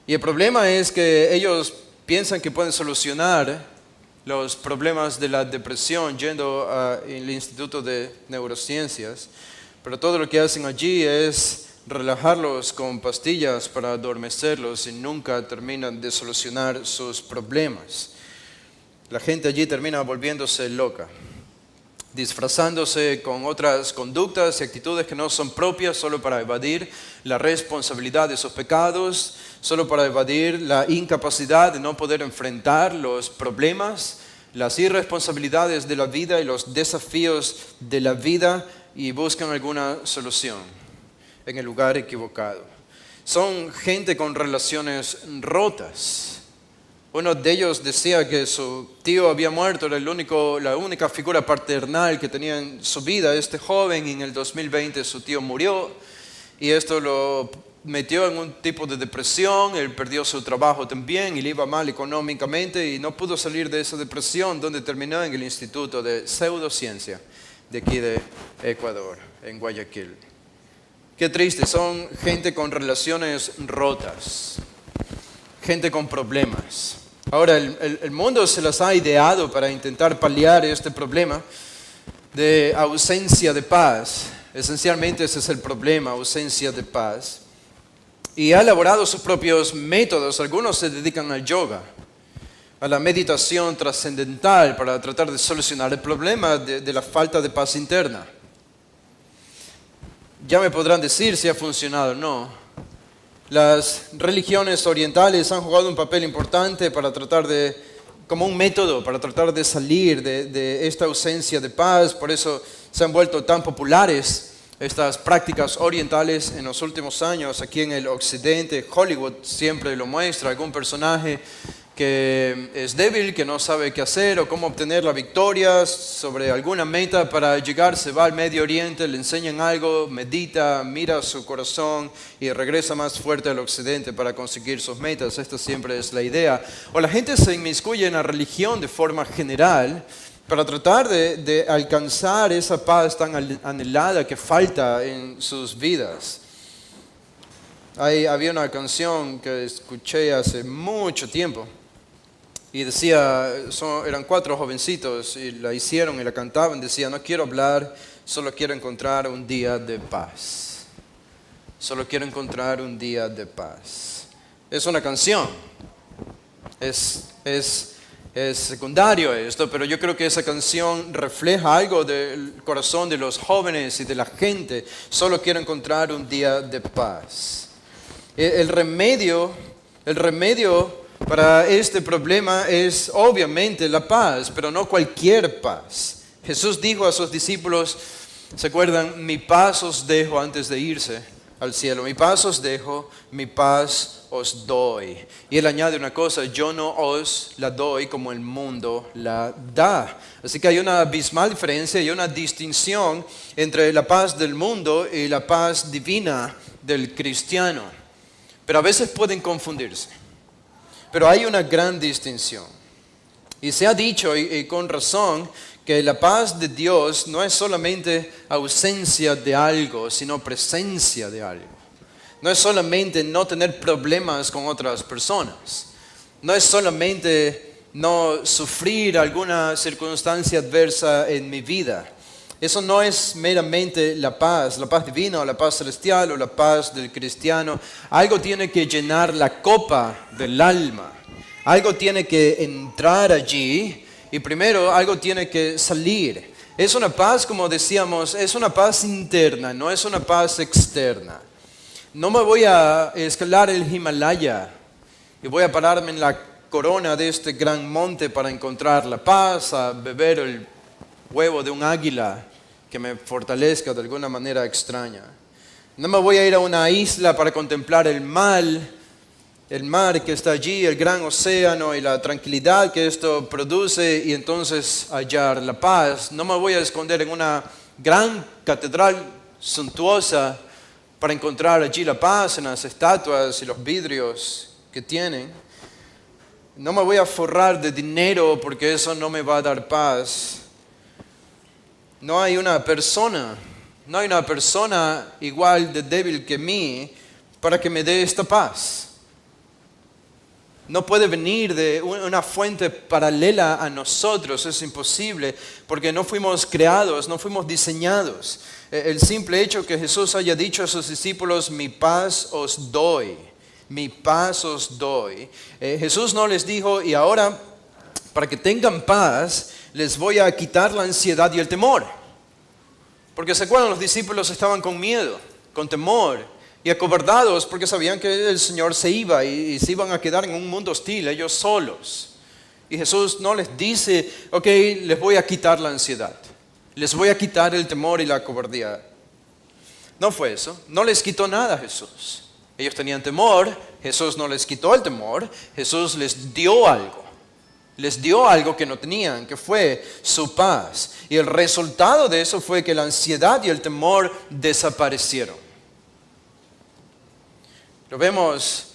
Y el problema es que ellos piensan que pueden solucionar los problemas de la depresión yendo al Instituto de Neurociencias, pero todo lo que hacen allí es relajarlos con pastillas para adormecerlos y nunca terminan de solucionar sus problemas. La gente allí termina volviéndose loca, disfrazándose con otras conductas y actitudes que no son propias, solo para evadir la responsabilidad de sus pecados, solo para evadir la incapacidad de no poder enfrentar los problemas, las irresponsabilidades de la vida y los desafíos de la vida, y buscan alguna solución en el lugar equivocado. Son gente con relaciones rotas. Uno de ellos decía que su tío había muerto, era la única figura paternal que tenía en su vida. Este joven, en el 2020 su tío murió, y esto lo metió en un tipo de depresión. Él perdió su trabajo también y le iba mal económicamente y no pudo salir de esa depresión, donde terminó en el Instituto de Pseudociencia de aquí de Ecuador, en Guayaquil. Qué triste, son gente con relaciones rotas, gente con problemas. Ahora, el mundo se las ha ideado para intentar paliar este problema de ausencia de paz. Esencialmente ese es el problema, ausencia de paz. Y ha elaborado sus propios métodos. Algunos se dedican al yoga, a la meditación trascendental para tratar de solucionar el problema de la falta de paz interna. Ya me podrán decir si ha funcionado o no. Las religiones orientales han jugado un papel importante para tratar de, como un método, para tratar de salir de esta ausencia de paz. Por eso se han vuelto tan populares estas prácticas orientales en los últimos años. Aquí en el occidente, Hollywood siempre lo muestra, algún personaje que es débil, que no sabe qué hacer o cómo obtener la victoria sobre alguna meta para llegar, se va al Medio Oriente, le enseñan algo, medita, mira su corazón y regresa más fuerte al occidente para conseguir sus metas. Esta siempre es la idea. O la gente se inmiscuye en la religión de forma general para tratar de alcanzar esa paz tan anhelada que falta en sus vidas. Había una canción que escuché hace mucho tiempo y decía, eran 4 jovencitos y la hicieron y la cantaban, decía: no quiero hablar, solo quiero encontrar un día de paz. Solo quiero encontrar un día de paz. Es una canción, es secundario esto, pero yo creo que esa canción refleja algo del corazón de los jóvenes y de la gente. Solo quiero encontrar un día de paz. El remedio para este problema es obviamente la paz, pero no cualquier paz. Jesús dijo a sus discípulos, ¿se acuerdan? Mi paz os dejo antes de irse al cielo. Mi paz os dejo, mi paz os doy. Y él añade una cosa: yo no os la doy como el mundo la da. Así que hay una abismal diferencia y una distinción entre la paz del mundo y la paz divina del cristiano. Pero a veces pueden confundirse. Pero hay una gran distinción. Y se ha dicho, y con razón, que la paz de Dios no es solamente ausencia de algo, sino presencia de algo. No es solamente no tener problemas con otras personas. No es solamente no sufrir alguna circunstancia adversa en mi vida. Eso no es meramente la paz divina o la paz celestial o la paz del cristiano. Algo tiene que llenar la copa del alma. Algo tiene que entrar allí y primero algo tiene que salir. Es una paz, como decíamos, es una paz interna, no es una paz externa. No me voy a escalar el Himalaya y voy a pararme en la corona de este gran monte para encontrar la paz, a beber el huevo de un águila que me fortalezca de alguna manera extraña. No me voy a ir a una isla para contemplar el mar que está allí, el gran océano y la tranquilidad que esto produce y entonces hallar la paz. No me voy a esconder en una gran catedral suntuosa para encontrar allí la paz en las estatuas y los vidrios que tienen. No me voy a forrar de dinero porque eso no me va a dar paz. No hay una persona igual de débil que mí para que me dé esta paz. No puede venir de una fuente paralela a nosotros, es imposible, porque no fuimos creados, no fuimos diseñados. El simple hecho que Jesús haya dicho a sus discípulos, mi paz os doy, mi paz os doy. Jesús no les dijo, y ahora, para que tengan paz, les voy a quitar la ansiedad y el temor. Porque se acuerdan, los discípulos estaban con miedo, con temor y acobardados porque sabían que el Señor se iba y se iban a quedar en un mundo hostil, ellos solos. Y Jesús no les dice, ok, les voy a quitar la ansiedad, les voy a quitar el temor y la cobardía. No fue eso, no les quitó nada Jesús. Ellos tenían temor, Jesús no les quitó el temor, Jesús les dio algo. Les dio algo que no tenían, que fue su paz. Y el resultado de eso fue que la ansiedad y el temor desaparecieron. Lo vemos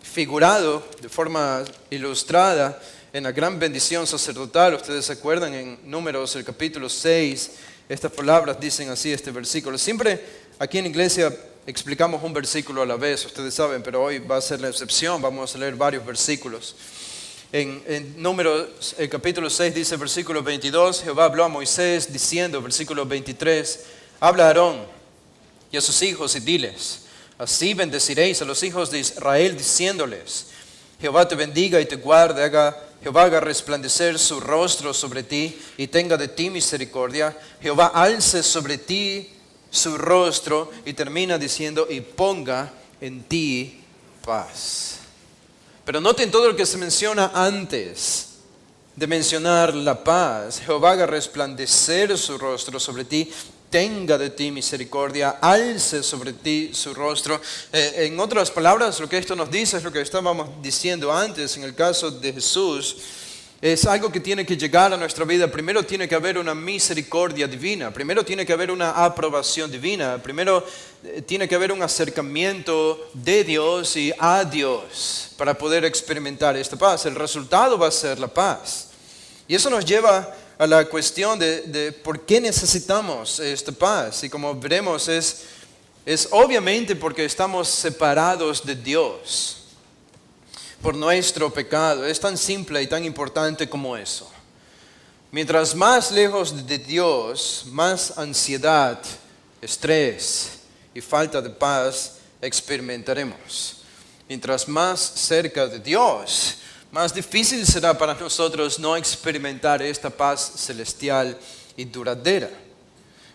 figurado de forma ilustrada en la gran bendición sacerdotal. Ustedes se acuerdan en Números, el capítulo 6, estas palabras dicen así, este versículo. Siempre aquí en la iglesia explicamos un versículo a la vez, ustedes saben, pero hoy va a ser la excepción, vamos a leer varios versículos. En Números, el capítulo 6 dice, versículo 22, Jehová habló a Moisés diciendo, versículo 23, habla a Aarón y a sus hijos y diles, así bendeciréis a los hijos de Israel diciéndoles, Jehová te bendiga y te guarde, Jehová haga resplandecer su rostro sobre ti y tenga de ti misericordia, Jehová alce sobre ti su rostro, y termina diciendo, y ponga en ti paz. Pero noten todo lo que se menciona antes de mencionar la paz. Jehová haga resplandecer su rostro sobre ti, tenga de ti misericordia, alce sobre ti su rostro. En otras palabras, lo que esto nos dice es lo que estábamos diciendo antes en el caso de Jesús. Es algo que tiene que llegar a nuestra vida. Primero tiene que haber una misericordia divina. Primero tiene que haber una aprobación divina. Primero tiene que haber un acercamiento de Dios y a Dios para poder experimentar esta paz. El resultado va a ser la paz. Y eso nos lleva a la cuestión de por qué necesitamos esta paz. Y como veremos, es obviamente porque estamos separados de Dios por nuestro pecado. Es tan simple y tan importante como eso. Mientras más lejos de Dios, más ansiedad, estrés y falta de paz experimentaremos. Mientras más cerca de Dios, más difícil será para nosotros no experimentar esta paz celestial y duradera.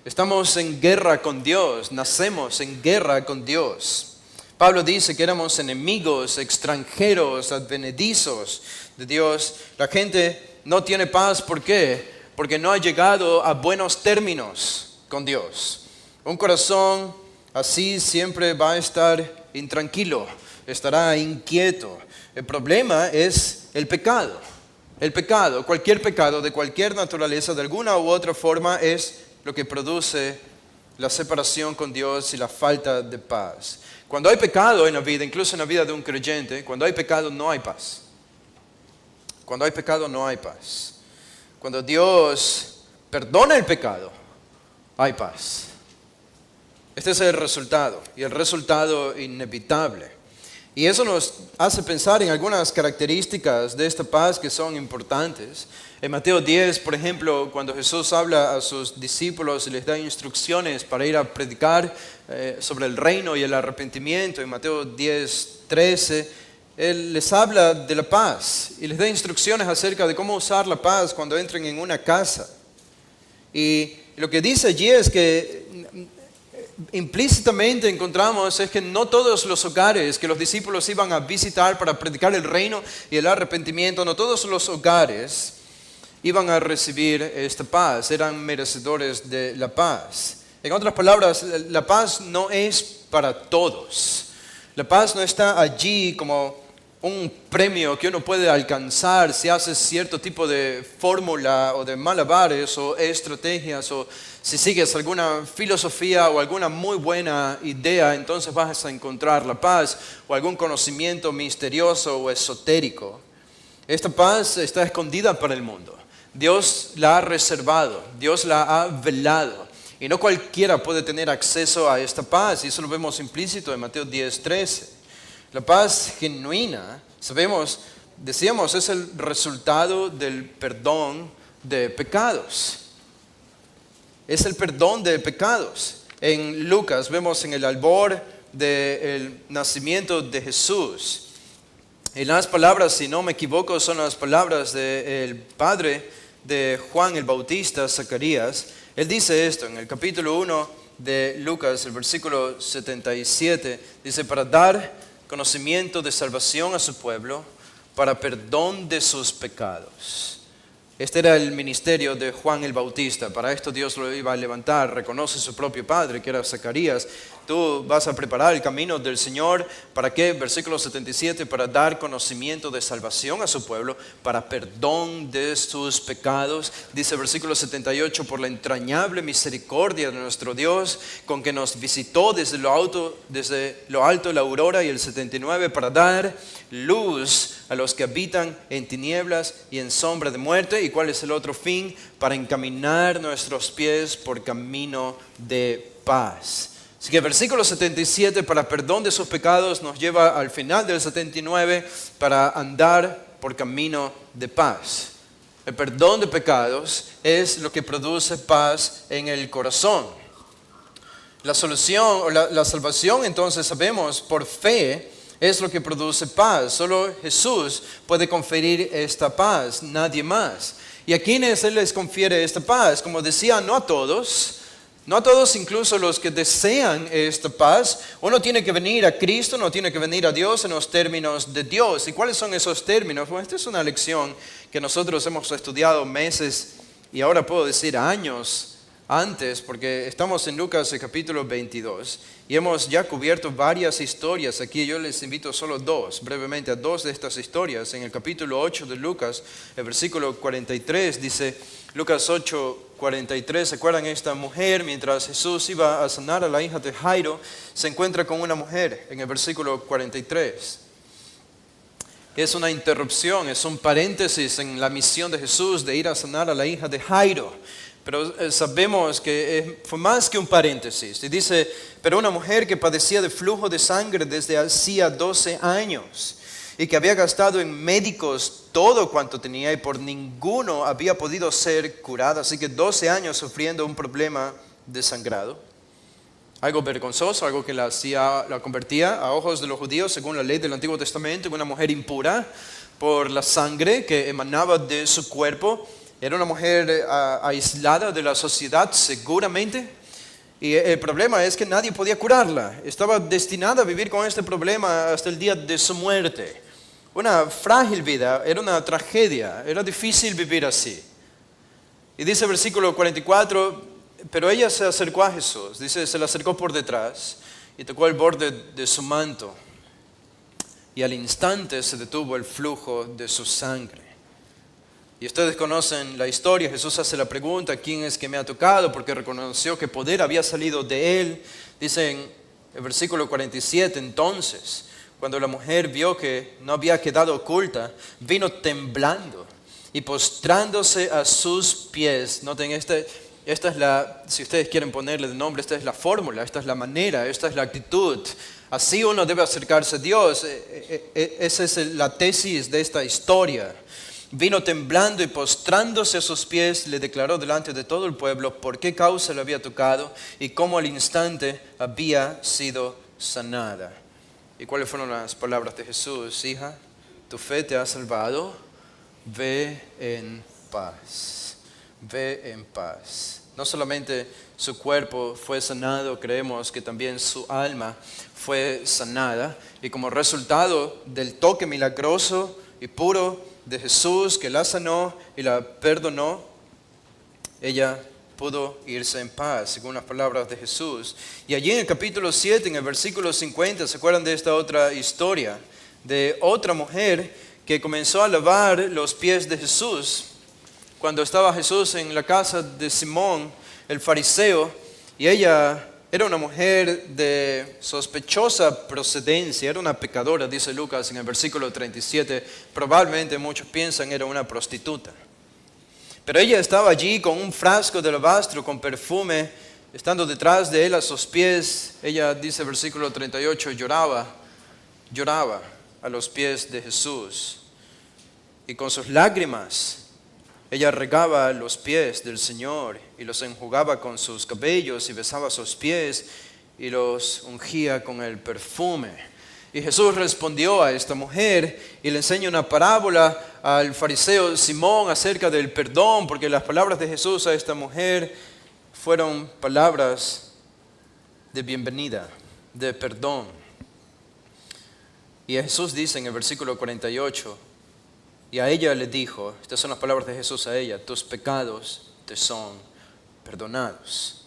Estamos en guerra con Dios, nacemos en guerra con Dios. Pablo dice que éramos enemigos, extranjeros, advenedizos de Dios. La gente no tiene paz, ¿por qué? Porque no ha llegado a buenos términos con Dios. Un corazón así siempre va a estar intranquilo, estará inquieto. El problema es el pecado. El pecado, cualquier pecado de cualquier naturaleza, de alguna u otra forma, es lo que produce la separación con Dios y la falta de paz. Cuando hay pecado en la vida, incluso en la vida de un creyente, cuando hay pecado no hay paz. Cuando hay pecado no hay paz. Cuando Dios perdona el pecado, hay paz. Este es el resultado, y el resultado inevitable. Y eso nos hace pensar en algunas características de esta paz que son importantes. En Mateo 10, por ejemplo, cuando Jesús habla a sus discípulos y les da instrucciones para ir a predicar sobre el reino y el arrepentimiento, en Mateo 10, 13, Él les habla de la paz y les da instrucciones acerca de cómo usar la paz cuando entren en una casa. Y lo que dice allí es que implícitamente encontramos es que no todos los hogares que los discípulos iban a visitar para predicar el reino y el arrepentimiento, no todos los hogares iban a recibir esta paz, eran merecedores de la paz. En otras palabras, la paz no es para todos. La paz no está allí como un premio que uno puede alcanzar si haces cierto tipo de fórmula o de malabares o estrategias, o si sigues alguna filosofía o alguna muy buena idea, entonces vas a encontrar la paz, o algún conocimiento misterioso o esotérico. Esta paz está escondida para el mundo. Dios la ha reservado, Dios la ha velado, y no cualquiera puede tener acceso a esta paz, y eso lo vemos implícito en Mateo 10, 13. La paz genuina, decíamos, es el resultado del perdón de pecados. Es el perdón de pecados. En Lucas vemos en el albor del nacimiento de Jesús. Y las palabras, si no me equivoco, son las palabras del padre de Juan el Bautista, Zacarías. Él dice esto en el capítulo 1 de Lucas, el versículo 77. Dice, para dar conocimiento de salvación a su pueblo, para perdón de sus pecados. Este era el ministerio de Juan el Bautista. Para esto Dios lo iba a levantar. Reconoce su propio padre, que era Zacarías. Tú vas a preparar el camino del Señor. ¿Para qué? Versículo 77, para dar conocimiento de salvación a su pueblo, para perdón de sus pecados. Dice versículo 78, por la entrañable misericordia de nuestro Dios, con que nos visitó desde lo alto la aurora. Y el 79, para dar luz a los que habitan en tinieblas y en sombra de muerte. ¿Y cuál es el otro fin? Para encaminar nuestros pies por camino de paz. Así que el versículo 77 para perdón de sus pecados nos lleva al final del 79 para andar por camino de paz. El perdón de pecados es lo que produce paz en el corazón. La solución o la salvación, entonces sabemos, por fe es lo que produce paz. Solo Jesús puede conferir esta paz, nadie más. ¿Y a quiénes Él les confiere esta paz? Como decía, no a todos, incluso los que desean esta paz. Uno tiene que venir a Cristo, no tiene que venir a Dios en los términos de Dios. ¿Y cuáles son esos términos? Bueno, esta es una lección que nosotros hemos estudiado meses y ahora puedo decir años antes, porque estamos en Lucas el capítulo 22 y hemos ya cubierto varias historias. Aquí yo les invito solo brevemente a dos de estas historias. En el capítulo 8 de Lucas, el versículo 43 dice, Lucas 8:43, ¿se acuerdan? Esta mujer, mientras Jesús iba a sanar a la hija de Jairo, se encuentra con una mujer en el versículo 43. Es una interrupción, es un paréntesis en la misión de Jesús de ir a sanar a la hija de Jairo. Pero sabemos que fue más que un paréntesis. Y dice, pero una mujer que padecía de flujo de sangre desde hacía 12 años y que había gastado en médicos todo cuanto tenía y por ninguno había podido ser curada. Así que 12 años sufriendo un problema de sangrado. Algo vergonzoso, algo que la convertía a ojos de los judíos, según la ley del Antiguo Testamento, en una mujer impura por la sangre que emanaba de su cuerpo. Era una mujer aislada de la sociedad seguramente. Y el problema es que nadie podía curarla. Estaba destinada a vivir con este problema hasta el día de su muerte. Una frágil vida, era una tragedia, era difícil vivir así. Y dice el versículo 44, pero ella se acercó a Jesús, dice, se le acercó por detrás y tocó el borde de su manto. Y al instante se detuvo el flujo de su sangre. Y ustedes conocen la historia. Jesús hace la pregunta, ¿quién es que me ha tocado? Porque reconoció que poder había salido de él. Dice en el versículo 47, entonces, cuando la mujer vio que no había quedado oculta, vino temblando y postrándose a sus pies. Noten, esta es la, si ustedes quieren ponerle de nombre, esta es la fórmula, esta es la manera, esta es la actitud. Así uno debe acercarse a Dios. Esa es la tesis de esta historia. Vino temblando y postrándose a sus pies, le declaró delante de todo el pueblo por qué causa le había tocado y cómo al instante había sido sanada. ¿Y cuáles fueron las palabras de Jesús? Hija, tu fe te ha salvado, ve en paz, ve en paz. No solamente su cuerpo fue sanado, creemos que también su alma fue sanada. Y como resultado del toque milagroso y puro de Jesús que la sanó y la perdonó, ella pudo irse en paz, según las palabras de Jesús. Y allí en el capítulo 7, en el versículo 50, ¿se acuerdan de esta otra historia? De otra mujer que comenzó a lavar los pies de Jesús cuando estaba Jesús en la casa de Simón, el fariseo, y ella era una mujer de sospechosa procedencia, era una pecadora, dice Lucas en el versículo 37, probablemente muchos piensan era una prostituta. Pero ella estaba allí con un frasco de alabastro con perfume, estando detrás de él a sus pies. Ella, dice el versículo 38, lloraba a los pies de Jesús. Y con sus lágrimas ella regaba los pies del Señor y los enjugaba con sus cabellos y besaba sus pies y los ungía con el perfume. Y Jesús respondió a esta mujer y le enseña una parábola al fariseo Simón acerca del perdón, porque las palabras de Jesús a esta mujer fueron palabras de bienvenida, de perdón. Y Jesús dice en el versículo 48, y a ella le dijo, estas son las palabras de Jesús a ella, tus pecados te son perdonados.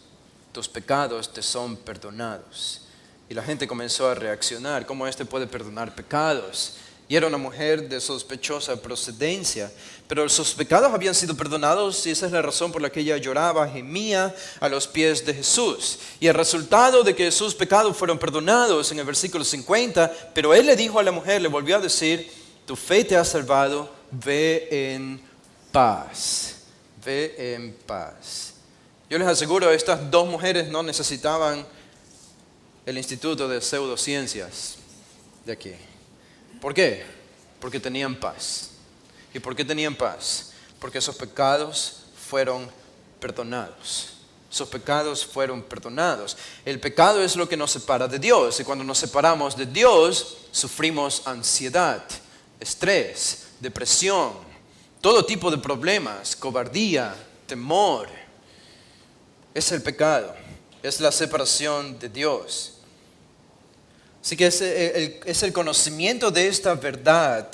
Tus pecados te son perdonados. Y la gente comenzó a reaccionar, ¿cómo este puede perdonar pecados? Y era una mujer de sospechosa procedencia, pero sus pecados habían sido perdonados y esa es la razón por la que ella lloraba, gemía a los pies de Jesús. Y el resultado de que sus pecados fueron perdonados en el versículo 50, pero él le dijo a la mujer, le volvió a decir, tu fe te ha salvado, ve en paz, ve en paz. Yo les aseguro, estas dos mujeres no necesitaban el Instituto de Pseudociencias de aquí. ¿Por qué? Porque tenían paz. ¿Y por qué tenían paz? Porque sus pecados fueron perdonados. Sus pecados fueron perdonados. El pecado es lo que nos separa de Dios. Y cuando nos separamos de Dios, sufrimos ansiedad, estrés, depresión, todo tipo de problemas, cobardía, temor. Es el pecado. Es la separación de Dios. Así que es el conocimiento de esta verdad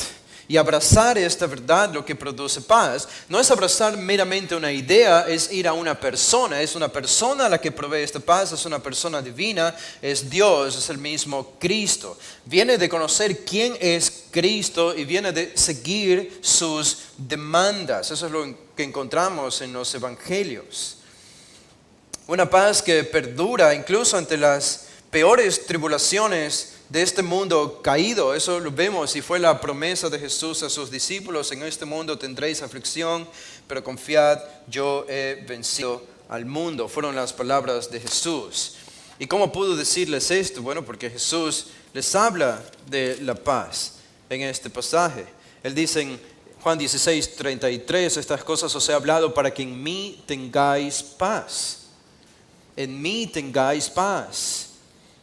y abrazar esta verdad lo que produce paz. No es abrazar meramente una idea, es ir a una persona. Es una persona la que provee esta paz, es una persona divina, es Dios, es el mismo Cristo. Viene de conocer quién es Cristo y viene de seguir sus demandas. Eso es lo que encontramos en los evangelios. Una paz que perdura incluso ante las peores tribulaciones de este mundo caído. Eso lo vemos y fue la promesa de Jesús a sus discípulos: en este mundo tendréis aflicción, pero confiad, yo he vencido al mundo. Fueron las palabras de Jesús. ¿Y cómo pudo decirles esto? Bueno, porque Jesús les habla de la paz en este pasaje. Él dice en Juan 16:33, estas cosas os he hablado para que en mí tengáis paz. En mí tengáis paz.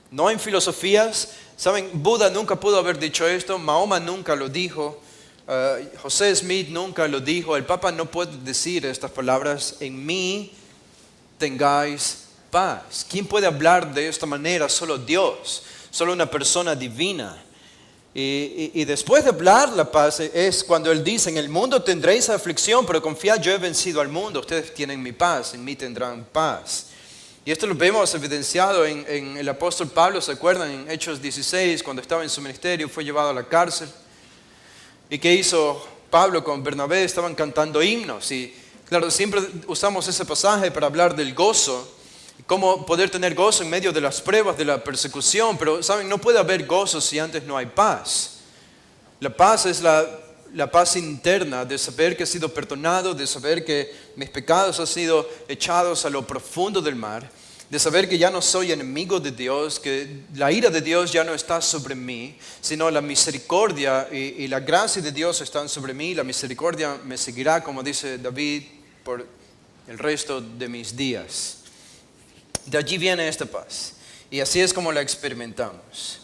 No en filosofías. Saben, Buda nunca pudo haber dicho esto, Mahoma nunca lo dijo, José Smith nunca lo dijo, el Papa no puede decir estas palabras: en mí tengáis paz. ¿Quién puede hablar de esta manera? Solo Dios, solo una persona divina. Y después de hablar la paz es cuando Él dice: en el mundo tendréis aflicción, pero confiad, yo he vencido al mundo. Ustedes tienen mi paz, en mí tendrán paz. Y esto lo vemos evidenciado en el apóstol Pablo. ¿Se acuerdan? En Hechos 16, cuando estaba en su ministerio, fue llevado a la cárcel. ¿Y qué hizo Pablo con Bernabé? Estaban cantando himnos. Y claro, siempre usamos ese pasaje para hablar del gozo. Cómo poder tener gozo en medio de las pruebas, de la persecución. Pero, ¿saben? No puede haber gozo si antes no hay paz. La paz es la paz interna de saber que he sido perdonado, de saber que mis pecados han sido echados a lo profundo del mar, de saber que ya no soy enemigo de Dios, que la ira de Dios ya no está sobre mí, sino la misericordia y la gracia de Dios están sobre mí. La misericordia me seguirá, como dice David, por el resto de mis días. De allí viene esta paz. Y así es como la experimentamos.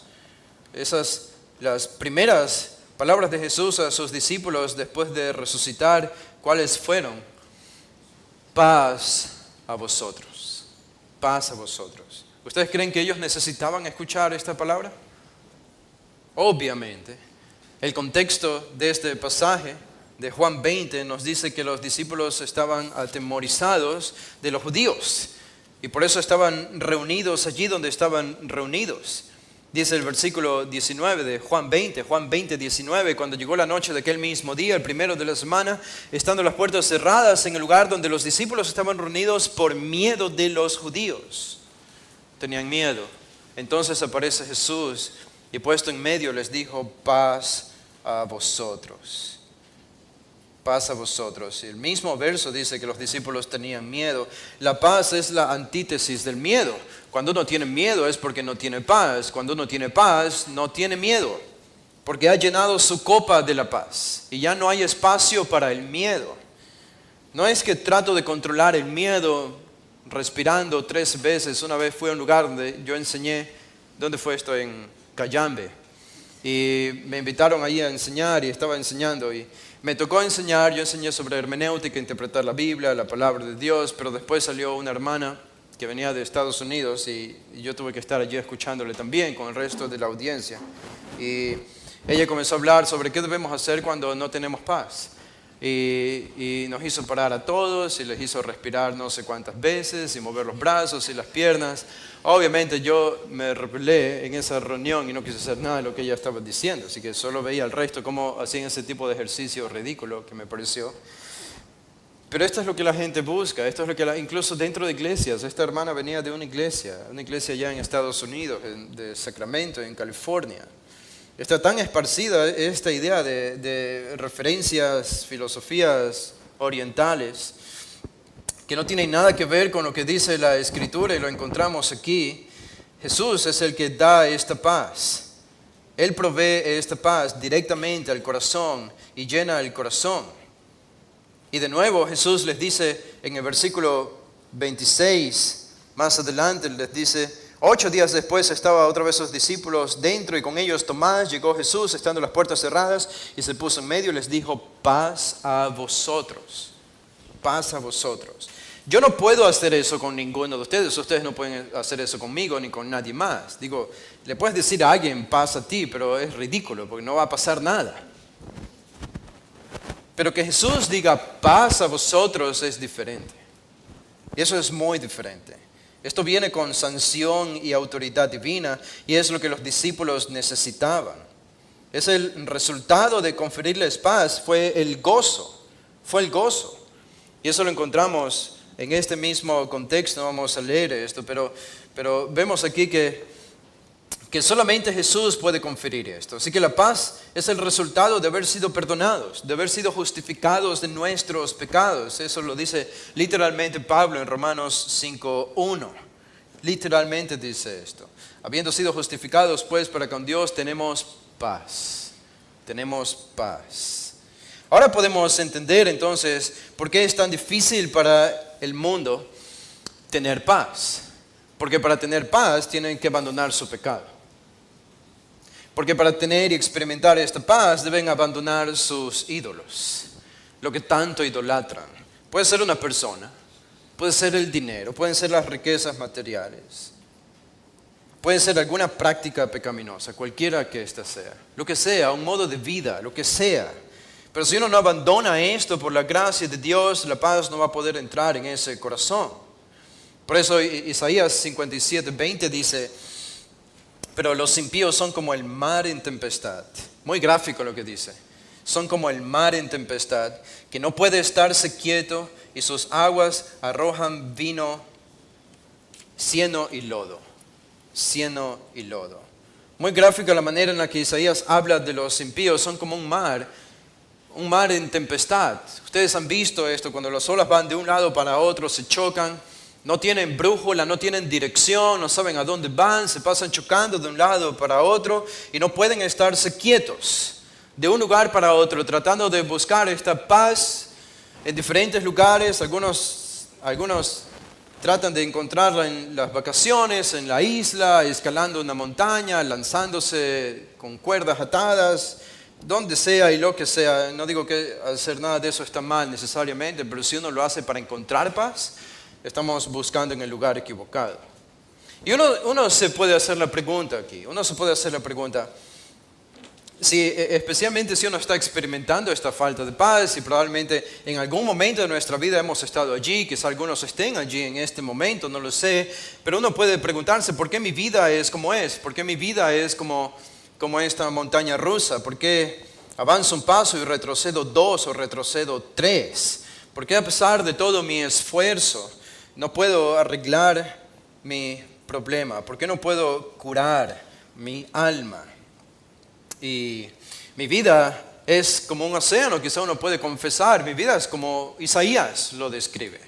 Las primeras palabras de Jesús a sus discípulos después de resucitar, ¿cuáles fueron? Paz a vosotros. Paz a vosotros. ¿Ustedes creen que ellos necesitaban escuchar esta palabra? Obviamente. El contexto de este pasaje de Juan 20 nos dice que los discípulos estaban atemorizados de los judíos y por eso estaban reunidos allí donde estaban reunidos. Dice el versículo 19 de Juan 20, 19, cuando llegó la noche de aquel mismo día, el primero de la semana, estando las puertas cerradas en el lugar donde los discípulos estaban reunidos por miedo de los judíos. Tenían miedo. Entonces aparece Jesús y puesto en medio les dijo: paz a vosotros. Paz a vosotros. Y el mismo verso dice que los discípulos tenían miedo. La paz es la antítesis del miedo. Cuando uno tiene miedo es porque no tiene paz. Cuando uno tiene paz, no tiene miedo, porque ha llenado su copa de la paz y ya no hay espacio para el miedo. No es que trato de controlar el miedo respirando 3 veces. Una vez fui a un lugar donde yo enseñé. ¿Dónde fue esto? En Cayambe. Y me invitaron ahí a enseñar y estaba enseñando y me tocó enseñar. Yo enseñé sobre hermenéutica, interpretar la Biblia, la palabra de Dios, pero después salió una hermana que venía de Estados Unidos y yo tuve que estar allí escuchándole también con el resto de la audiencia. Y ella comenzó a hablar sobre qué debemos hacer cuando no tenemos paz. Y nos hizo parar a todos y les hizo respirar no sé cuántas veces y mover los brazos y las piernas. Obviamente yo me rebelé en esa reunión y no quise hacer nada de lo que ella estaba diciendo, así que solo veía al resto cómo hacían ese tipo de ejercicio ridículo que me pareció. Pero esto es lo que la gente busca, esto es lo que incluso dentro de iglesias. Esta hermana venía de una iglesia allá en Estados Unidos, de Sacramento, en California. Está tan esparcida esta idea de referencias, filosofías orientales, que no tienen nada que ver con lo que dice la Escritura, y lo encontramos aquí. Jesús es el que da esta paz. Él provee esta paz directamente al corazón y llena el corazón. Y de nuevo Jesús les dice en el versículo 26, más adelante les dice, 8 días después estaba otra vez sus discípulos dentro y con ellos Tomás. Llegó Jesús estando las puertas cerradas y se puso en medio y les dijo, paz a vosotros, paz a vosotros. Yo no puedo hacer eso con ninguno de ustedes. Ustedes no pueden hacer eso conmigo ni con nadie más. Digo, le puedes decir a alguien paz a ti, pero es ridículo porque no va a pasar nada. Pero que Jesús diga paz a vosotros es diferente. Y eso es muy diferente. Esto viene con sanción y autoridad divina y es lo que los discípulos necesitaban. Es el resultado de conferirles paz, fue el gozo. Y eso lo encontramos en este mismo contexto. No vamos a leer esto, pero vemos aquí que solamente Jesús puede conferir esto. Así que la paz es el resultado de haber sido perdonados, de haber sido justificados de nuestros pecados. Eso lo dice literalmente Pablo en Romanos 5:1. Literalmente dice esto. Habiendo sido justificados pues para con Dios tenemos paz. Tenemos paz. Ahora podemos entender entonces por qué es tan difícil para el mundo tener paz. Porque para tener paz tienen que abandonar su pecado. Porque para tener y experimentar esta paz deben abandonar sus ídolos, lo que tanto idolatran. Puede ser una persona, puede ser el dinero, pueden ser las riquezas materiales, puede ser alguna práctica pecaminosa, cualquiera que ésta sea, lo que sea, un modo de vida, lo que sea. Pero si uno no abandona esto por la gracia de Dios, la paz no va a poder entrar en ese corazón. Por eso Isaías 57:20 dice, pero los impíos son como el mar en tempestad. Muy gráfico lo que dice. Son como el mar en tempestad, que no puede estarse quieto y sus aguas arrojan vino, cieno y lodo. Cieno y lodo. Muy gráfico la manera en la que Isaías habla de los impíos. Son como un mar en tempestad. Ustedes han visto esto cuando las olas van de un lado para otro, se chocan. No tienen brújula, no tienen dirección, no saben a dónde van, se pasan chocando de un lado para otro y no pueden estarse quietos de un lugar para otro, tratando de buscar esta paz en diferentes lugares. Algunos tratan de encontrarla en las vacaciones, en la isla, escalando una montaña, lanzándose con cuerdas atadas, donde sea y lo que sea. No digo que hacer nada de eso está mal necesariamente, pero si uno lo hace para encontrar paz, estamos buscando en el lugar equivocado. Y uno se puede hacer la pregunta aquí. Especialmente si uno está experimentando esta falta de paz y probablemente en algún momento de nuestra vida hemos estado allí, quizá algunos estén allí en este momento, no lo sé, pero uno puede preguntarse, ¿por qué mi vida es como es? ¿Por qué mi vida es como esta montaña rusa? ¿Por qué avanzo un paso y retrocedo 2 o retrocedo 3? ¿Por qué a pesar de todo mi esfuerzo no puedo arreglar mi problema? ¿Por qué no puedo curar mi alma? Y mi vida es como un océano, quizá uno puede confesar. Mi vida es como Isaías lo describe,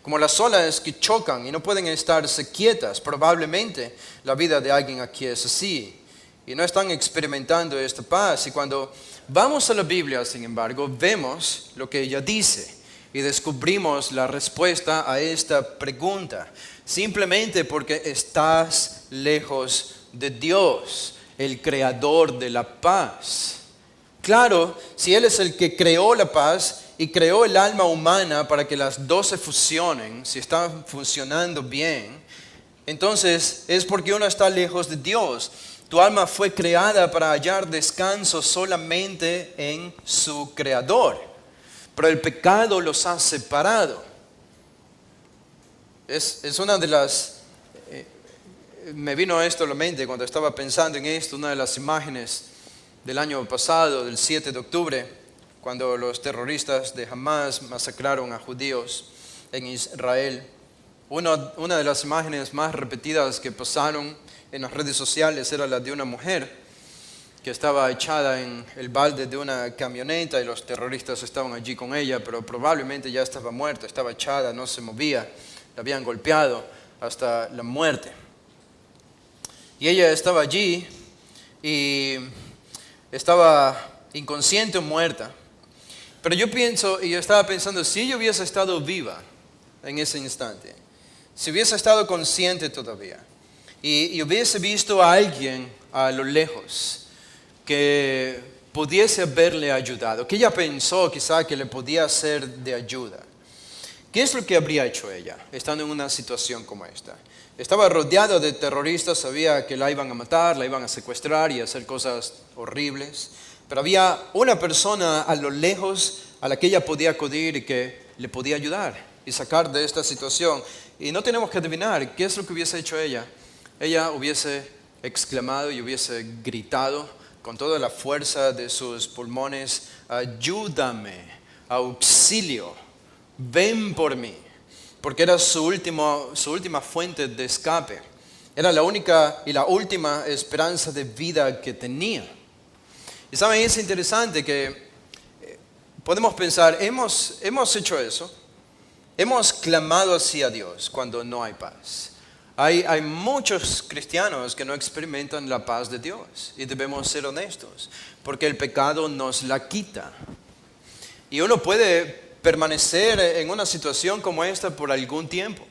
como las olas que chocan y no pueden estarse quietas. Probablemente la vida de alguien aquí es así y no están experimentando esta paz. Y cuando vamos a la Biblia, sin embargo, vemos lo que ella dice y descubrimos la respuesta a esta pregunta. Simplemente porque estás lejos de Dios, el creador de la paz. Claro, si Él es el que creó la paz y creó el alma humana para que las dos se fusionen, si están funcionando bien, entonces es porque uno está lejos de Dios. Tu alma fue creada para hallar descanso solamente en su creador. Pero el pecado los ha separado. Es una de las... me vino esto a la mente cuando estaba pensando en esto, una de las imágenes del año pasado, del 7 de octubre, cuando los terroristas de Hamas masacraron a judíos en Israel. Una de las imágenes más repetidas que pasaron en las redes sociales era la de una mujer que estaba echada en el balde de una camioneta y los terroristas estaban allí con ella, pero probablemente ya estaba muerta, estaba echada, no se movía, la habían golpeado hasta la muerte. Y ella estaba allí y estaba inconsciente o muerta. Pero yo estaba pensando, si ella hubiese estado viva en ese instante, si hubiese estado consciente todavía, y hubiese visto a alguien a lo lejos que pudiese haberle ayudado, que ella pensó quizá que le podía ser de ayuda, ¿qué es lo que habría hecho ella estando en una situación como esta? Estaba rodeada de terroristas, sabía que la iban a matar, la iban a secuestrar y hacer cosas horribles, pero había una persona a lo lejos a la que ella podía acudir y que le podía ayudar y sacar de esta situación. Y no tenemos que adivinar qué es lo que hubiese hecho ella. Ella hubiese exclamado y hubiese gritado con toda la fuerza de sus pulmones: ayúdame, auxilio, ven por mí. Porque era su última fuente de escape. Era la única y la última esperanza de vida que tenía. Y saben, es interesante que podemos pensar, hemos hecho eso, hemos clamado hacia Dios cuando no hay paz. Hay muchos cristianos que no experimentan la paz de Dios y debemos ser honestos, porque el pecado nos la quita. Y uno puede permanecer en una situación como esta por algún tiempo.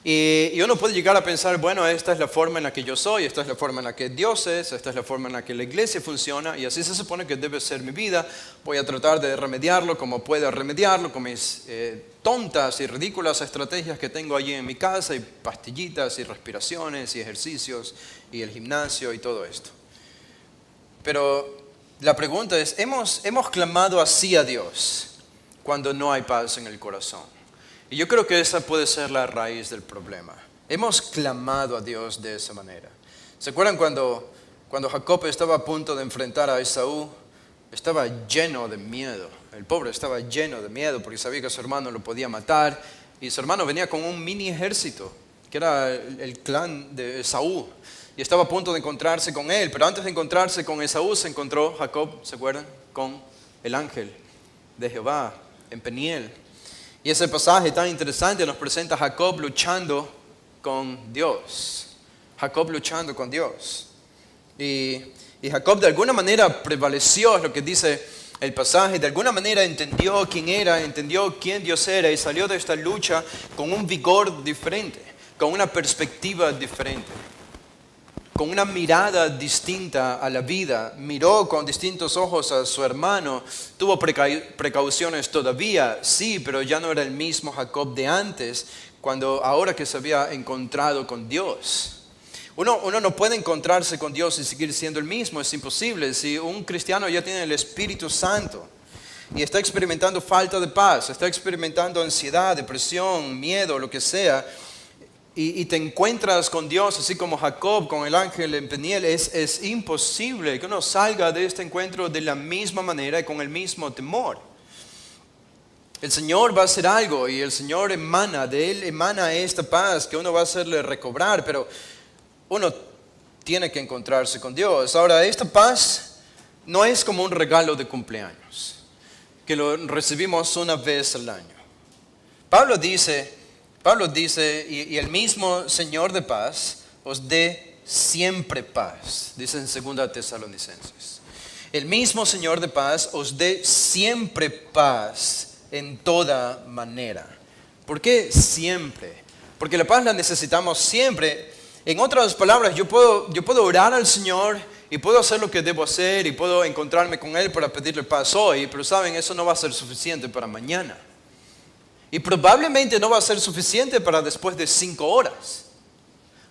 Y uno puede llegar a pensar, bueno, esta es la forma en la que yo soy, esta es la forma en la que Dios es, esta es la forma en la que la iglesia funciona, y así se supone que debe ser mi vida. Voy a tratar de remediarlo como pueda remediarlo, con mis tontas y ridículas estrategias que tengo allí en mi casa, y pastillitas, y respiraciones, y ejercicios, y el gimnasio, y todo esto. Pero la pregunta es, ¿hemos clamado así a Dios cuando no hay paz en el corazón? Y yo creo que esa puede ser la raíz del problema. Hemos clamado a Dios de esa manera. ¿Se acuerdan cuando Jacob estaba a punto de enfrentar a Esaú? Estaba lleno de miedo. El pobre estaba lleno de miedo porque sabía que su hermano lo podía matar. Y su hermano venía con un mini ejército, que era el clan de Esaú. Y estaba a punto de encontrarse con él. Pero antes de encontrarse con Esaú, se encontró Jacob, ¿se acuerdan? Con el ángel de Jehová en Peniel. Y ese pasaje tan interesante nos presenta a Jacob luchando con Dios. Jacob luchando con Dios. Y Jacob de alguna manera prevaleció, es lo que dice el pasaje. De alguna manera entendió quién era, entendió quién Dios era y salió de esta lucha con un vigor diferente, con una perspectiva diferente, con una mirada distinta a la vida. Miró con distintos ojos a su hermano, tuvo precauciones todavía, sí, pero ya no era el mismo Jacob de antes, ahora que se había encontrado con Dios. Uno no puede encontrarse con Dios y seguir siendo el mismo, es imposible. Si un cristiano ya tiene el Espíritu Santo y está experimentando falta de paz, está experimentando ansiedad, depresión, miedo, lo que sea, y te encuentras con Dios, así como Jacob con el ángel en Peniel, es imposible que uno salga de este encuentro de la misma manera y con el mismo temor. El Señor va a hacer algo y el Señor de Él emana esta paz que uno va a hacerle recobrar, pero uno tiene que encontrarse con Dios. Ahora, esta paz no es como un regalo de cumpleaños, que lo recibimos una vez al año. Pablo dice, y el mismo Señor de paz os dé siempre paz, dice en 2 Tesalonicenses. El mismo Señor de paz os dé siempre paz en toda manera. ¿Por qué siempre? Porque la paz la necesitamos siempre. En otras palabras, yo puedo orar al Señor y puedo hacer lo que debo hacer y puedo encontrarme con Él para pedirle paz hoy, pero saben, eso no va a ser suficiente para mañana. Y probablemente no va a ser suficiente para después de 5 horas.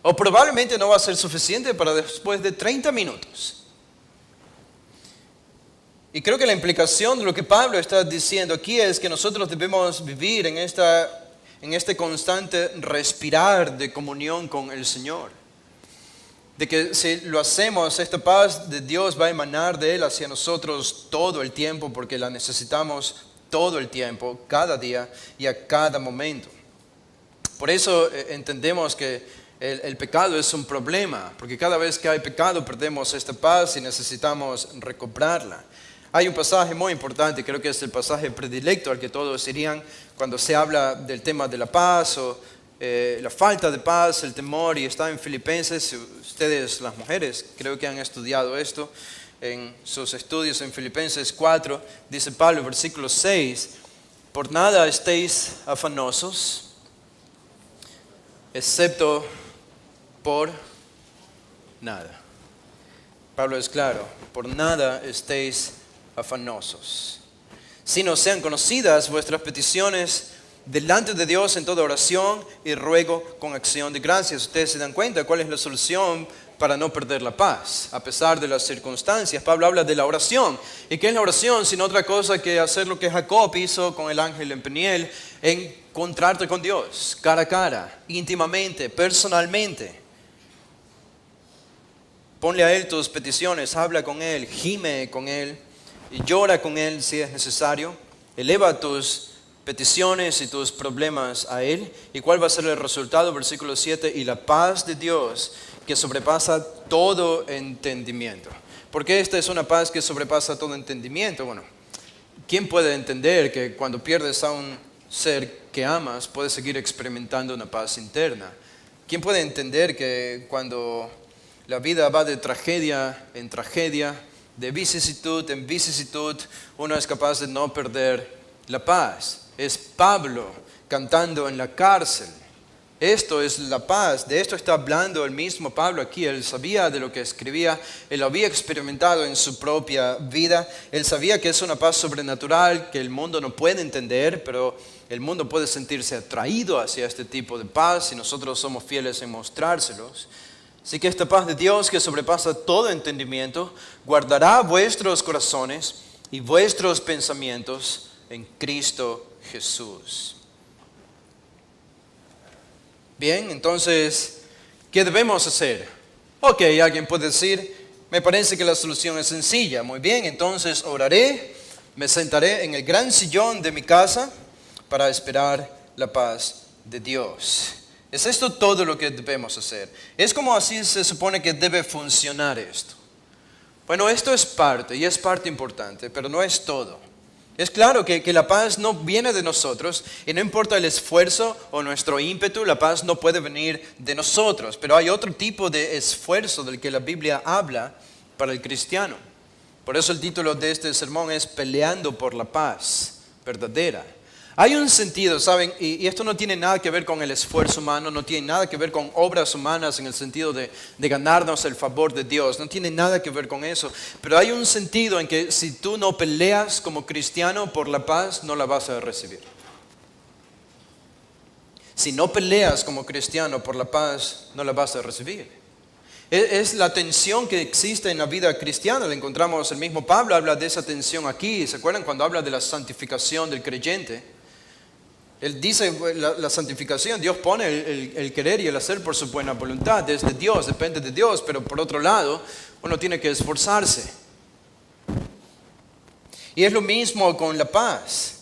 O probablemente no va a ser suficiente para después de 30 minutos. Y creo que la implicación de lo que Pablo está diciendo aquí es que nosotros debemos vivir en este constante respirar de comunión con el Señor. De que si lo hacemos, esta paz de Dios va a emanar de Él hacia nosotros todo el tiempo, porque la necesitamos todo el tiempo, cada día y a cada momento. Por eso entendemos que el pecado es un problema, porque cada vez que hay pecado perdemos esta paz y necesitamos recobrarla. Hay un pasaje muy importante, creo que es el pasaje predilecto al que todos irían cuando se habla del tema de la paz o la falta de paz, el temor, y está en Filipenses. Ustedes, las mujeres, creo que han estudiado esto en sus estudios en Filipenses 4, dice Pablo, versículo 6, por nada estéis afanosos, excepto por nada. Pablo es claro, por nada estéis afanosos, sino sean conocidas vuestras peticiones delante de Dios en toda oración y ruego con acción de gracias. Ustedes se dan cuenta cuál es la solución para no perder la paz, a pesar de las circunstancias. Pablo habla de la oración. ¿Y qué es la oración? Sino otra cosa que hacer lo que Jacob hizo con el ángel en Peniel, encontrarte con Dios, cara a cara, íntimamente, personalmente. Ponle a Él tus peticiones, habla con Él, gime con Él y llora con Él si es necesario. Eleva tus peticiones y tus problemas a Él. ¿Y cuál va a ser el resultado? Versículo 7, y la paz de Dios que sobrepasa todo entendimiento. ¿Por qué esta es una paz que sobrepasa todo entendimiento? Bueno, ¿quién puede entender que cuando pierdes a un ser que amas, puedes seguir experimentando una paz interna? ¿Quién puede entender que cuando la vida va de tragedia en tragedia, de vicisitud en vicisitud, uno es capaz de no perder la paz? Es Pablo cantando en la cárcel. Esto es la paz, de esto está hablando el mismo Pablo aquí. Él sabía de lo que escribía, él lo había experimentado en su propia vida. Él sabía que es una paz sobrenatural que el mundo no puede entender, pero el mundo puede sentirse atraído hacia este tipo de paz si nosotros somos fieles en mostrárselos. Así que esta paz de Dios que sobrepasa todo entendimiento, guardará vuestros corazones y vuestros pensamientos en Cristo Jesús. Bien, entonces, ¿qué debemos hacer? Ok, alguien puede decir, me parece que la solución es sencilla. Muy bien, entonces oraré, me sentaré en el gran sillón de mi casa para esperar la paz de Dios. ¿Es esto todo lo que debemos hacer? ¿Es como así se supone que debe funcionar esto? Bueno, esto es parte, y es parte importante, pero no es todo. Es claro que la paz no viene de nosotros, y no importa el esfuerzo o nuestro ímpetu, la paz no puede venir de nosotros. Pero hay otro tipo de esfuerzo del que la Biblia habla para el cristiano. Por eso el título de este sermón es Peleando por la paz verdadera. Hay un sentido, ¿saben? Y esto no tiene nada que ver con el esfuerzo humano, no tiene nada que ver con obras humanas en el sentido de ganarnos el favor de Dios, no tiene nada que ver con eso. Pero hay un sentido en que si tú no peleas como cristiano por la paz, no la vas a recibir. Si no peleas como cristiano por la paz, no la vas a recibir. Es la tensión que existe en la vida cristiana. La encontramos, el mismo Pablo habla de esa tensión aquí. ¿Se acuerdan cuando habla de la santificación del creyente? Él dice la santificación, Dios pone el querer y el hacer por su buena voluntad, es de Dios, depende de Dios, pero por otro lado, uno tiene que esforzarse. Y es lo mismo con la paz.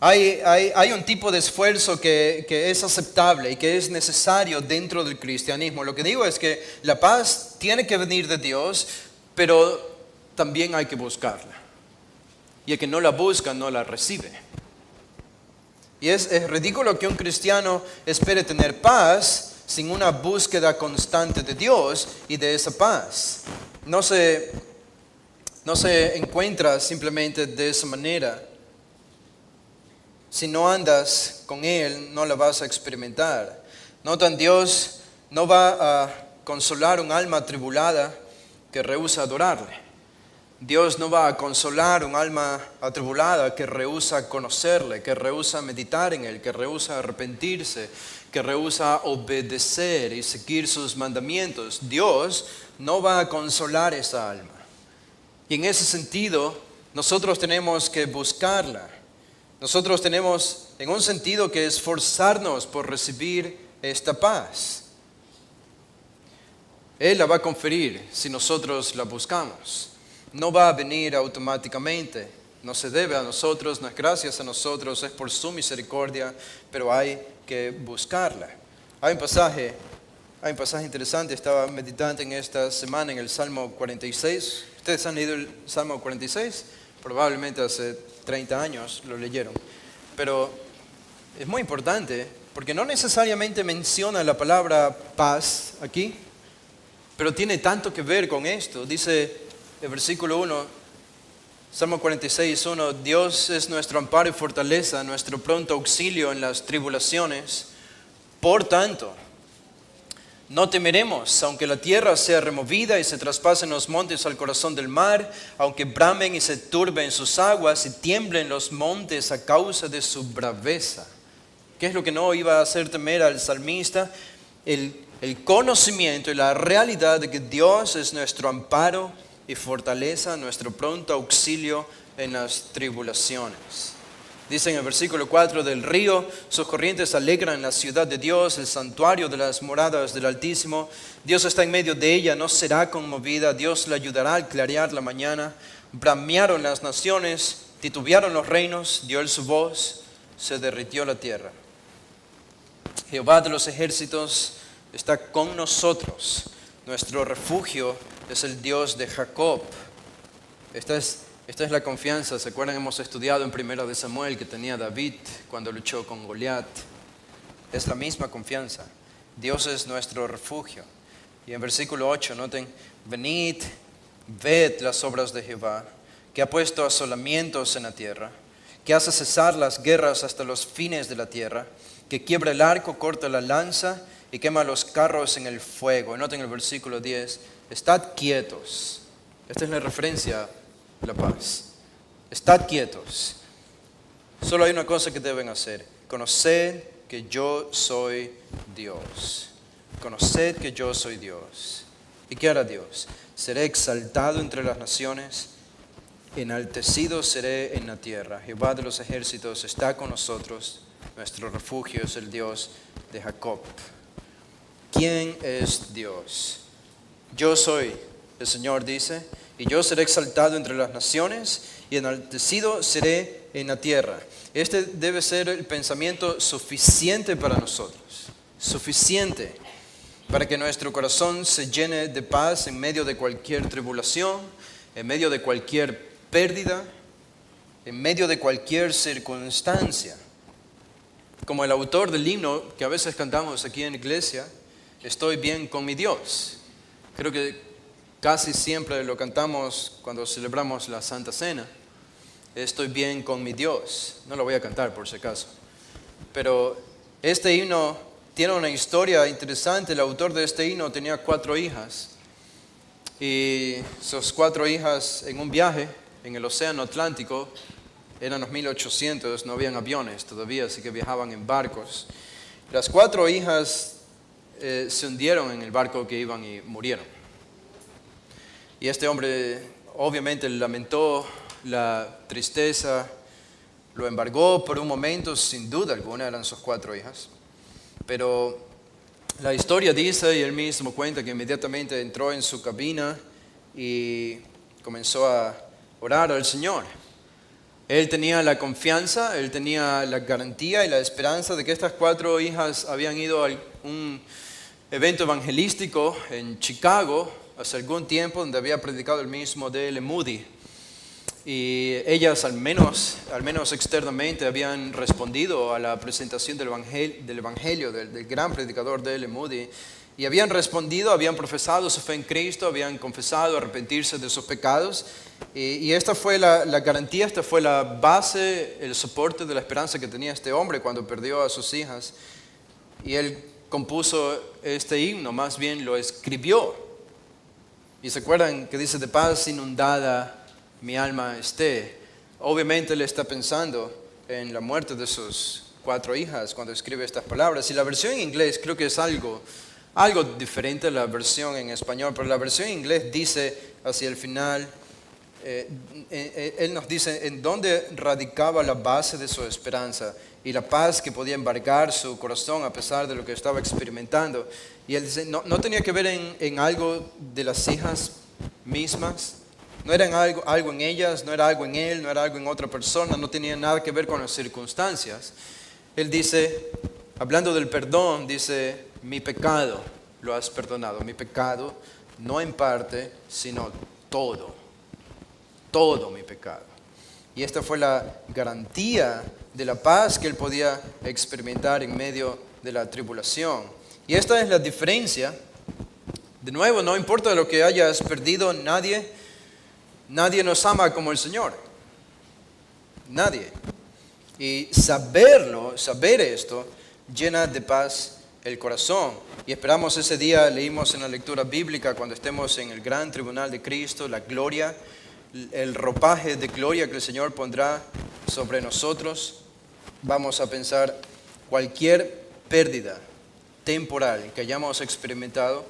Hay un tipo de esfuerzo que es aceptable y que es necesario dentro del cristianismo. Lo que digo es que la paz tiene que venir de Dios, pero también hay que buscarla. Y el que no la busca, no la recibe. Y es ridículo que un cristiano espere tener paz sin una búsqueda constante de Dios y de esa paz. No se encuentra simplemente de esa manera. Si no andas con Él, no la vas a experimentar. Notan, Dios no va a consolar un alma atribulada que rehúsa adorarle. Dios no va a consolar un alma atribulada que rehúsa conocerle, que rehúsa meditar en Él, que rehúsa arrepentirse, que rehúsa obedecer y seguir sus mandamientos. Dios no va a consolar esa alma. Y en ese sentido, nosotros tenemos que buscarla. Nosotros tenemos, en un sentido, que esforzarnos por recibir esta paz. Él la va a conferir si nosotros la buscamos. No va a venir automáticamente, no se debe a nosotros, no es gracias a nosotros, es por su misericordia, pero hay que buscarla. Hay un pasaje interesante, estaba meditando en esta semana en el Salmo 46. ¿Ustedes han leído el Salmo 46? Probablemente hace 30 años lo leyeron. Pero es muy importante porque no necesariamente menciona la palabra paz aquí, pero tiene tanto que ver con esto. Dice el versículo 1, Salmo 46:1, Dios es nuestro amparo y fortaleza, nuestro pronto auxilio en las tribulaciones. Por tanto, no temeremos, aunque la tierra sea removida y se traspasen los montes al corazón del mar, aunque bramen y se turben sus aguas y tiemblen los montes a causa de su braveza. ¿Qué es lo que no iba a hacer temer al salmista? El conocimiento y la realidad de que Dios es nuestro amparo y fortaleza, nuestro pronto auxilio en las tribulaciones. Dice en el versículo 4, del río, sus corrientes alegran la ciudad de Dios, el santuario de las moradas del Altísimo. Dios está en medio de ella, no será conmovida, Dios la ayudará al clarear la mañana. Bramearon las naciones, titubearon los reinos, dio él su voz, se derritió la tierra. Jehová de los ejércitos está con nosotros, nuestro refugio es el Dios de Jacob. Esta es la confianza. ¿Se acuerdan? Hemos estudiado en 1 de Samuel que tenía David cuando luchó con Goliat. Es la misma confianza. Dios es nuestro refugio. Y en versículo 8, noten, venid, ved las obras de Jehová, que ha puesto asolamientos en la tierra, que hace cesar las guerras hasta los fines de la tierra, que quiebra el arco, corta la lanza y quema los carros en el fuego. Y noten el versículo 10, estad quietos. Esta es la referencia a la paz. Estad quietos. Solo hay una cosa que deben hacer. Conoced que yo soy Dios. Conoced que yo soy Dios. ¿Y qué hará Dios? Seré exaltado entre las naciones, enaltecido seré en la tierra. Jehová de los ejércitos está con nosotros. Nuestro refugio es el Dios de Jacob. ¿Quién es Dios? Yo soy, el Señor dice, y yo seré exaltado entre las naciones y enaltecido seré en la tierra. Este debe ser el pensamiento suficiente para nosotros, suficiente para que nuestro corazón se llene de paz en medio de cualquier tribulación, en medio de cualquier pérdida, en medio de cualquier circunstancia. Como el autor del himno que a veces cantamos aquí en la iglesia, estoy bien con mi Dios. Creo que casi siempre lo cantamos cuando celebramos la Santa Cena. Estoy bien con mi Dios. No lo voy a cantar por si acaso. Pero este himno tiene una historia interesante. El autor de este himno tenía 4 hijas. Y sus 4 hijas en un viaje en el océano Atlántico, eran los 1800, no habían aviones todavía, así que viajaban en barcos. Las 4 hijas se hundieron en el barco que iban y murieron. Y este hombre obviamente lamentó la tristeza, lo embargó por un momento, sin duda alguna, eran sus 4 hijas. Pero la historia dice, y él mismo cuenta, que inmediatamente entró en su cabina y comenzó a orar al Señor. Él tenía la confianza, él tenía la garantía y la esperanza de que estas 4 hijas habían ido a un evento evangelístico en Chicago hace algún tiempo, donde había predicado el mismo D.L. Moody. Y ellas, al menos externamente, habían respondido a la presentación del evangelio del gran predicador D.L. Moody. Y habían respondido, habían profesado su fe en Cristo, habían confesado arrepentirse de sus pecados. Y esta fue la garantía, esta fue la base, el soporte de la esperanza que tenía este hombre cuando perdió a sus hijas. Y él compuso este himno, más bien lo escribió. Y se acuerdan que dice, de paz inundada mi alma esté. Obviamente él está pensando en la muerte de sus 4 hijas cuando escribe estas palabras. Y la versión en inglés creo que es algo diferente a la versión en español, pero la versión en inglés dice hacia el final, él nos dice en dónde radicaba la base de su esperanza y la paz que podía embargar su corazón a pesar de lo que estaba experimentando. Y él dice, no tenía que ver en algo de las hijas mismas, no era algo en ellas, no era algo en él, no era algo en otra persona, no tenía nada que ver con las circunstancias. Él dice, hablando del perdón, dice, mi pecado lo has perdonado, mi pecado no en parte, sino todo mi pecado. Y esta fue la garantía de la paz que él podía experimentar en medio de la tribulación. Y esta es la diferencia. De nuevo, no importa lo que hayas perdido, nadie nos ama como el Señor. Nadie. Y saber esto, llena de paz el corazón. Y esperamos ese día, leímos en la lectura bíblica, cuando estemos en el gran tribunal de Cristo, la gloria, el ropaje de gloria que el Señor pondrá sobre nosotros. Vamos a pensar cualquier pérdida temporal que hayamos experimentado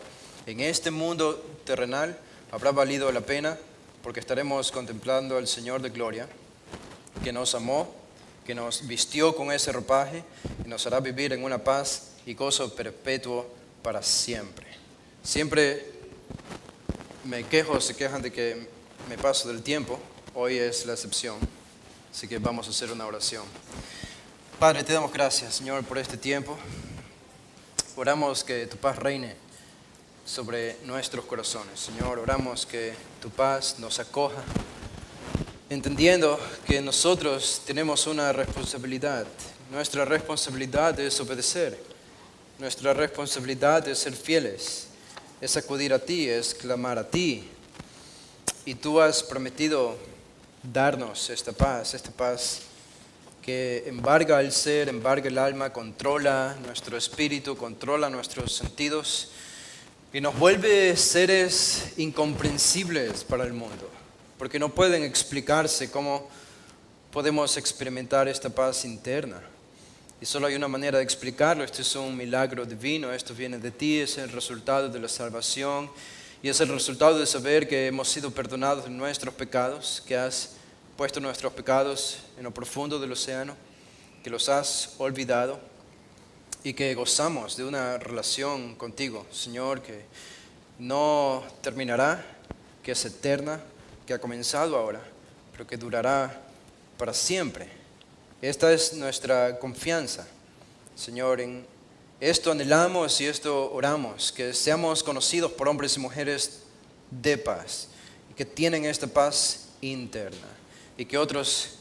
en este mundo terrenal habrá valido la pena, porque estaremos contemplando al Señor de gloria, que nos amó, que nos vistió con ese ropaje y nos hará vivir en una paz y gozo perpetuo para siempre. Siempre se quejan de que me paso del tiempo. Hoy es la excepción, así que vamos a hacer una oración. Padre, te damos gracias, Señor, por este tiempo. Oramos que tu paz reine sobre nuestros corazones. Señor, oramos que tu paz nos acoja, entendiendo que nosotros tenemos una responsabilidad. Nuestra responsabilidad es obedecer. Nuestra responsabilidad es ser fieles, es acudir a ti, es clamar a ti. Y tú has prometido darnos esta paz que embarga el ser, embarga el alma, controla nuestro espíritu, controla nuestros sentidos y nos vuelve seres incomprensibles para el mundo, porque no pueden explicarse cómo podemos experimentar esta paz interna. Y solo hay una manera de explicarlo. Esto es un milagro divino, esto viene de ti, es el resultado de la salvación y es el resultado de saber que hemos sido perdonados de nuestros pecados, que has puesto nuestros pecados en lo profundo del océano, que los has olvidado y que gozamos de una relación contigo, Señor, que no terminará, que es eterna, que ha comenzado ahora, pero que durará para siempre. Esta es nuestra confianza, Señor. En esto anhelamos y esto oramos, que seamos conocidos por hombres y mujeres de paz, y que tienen esta paz interna, y que otros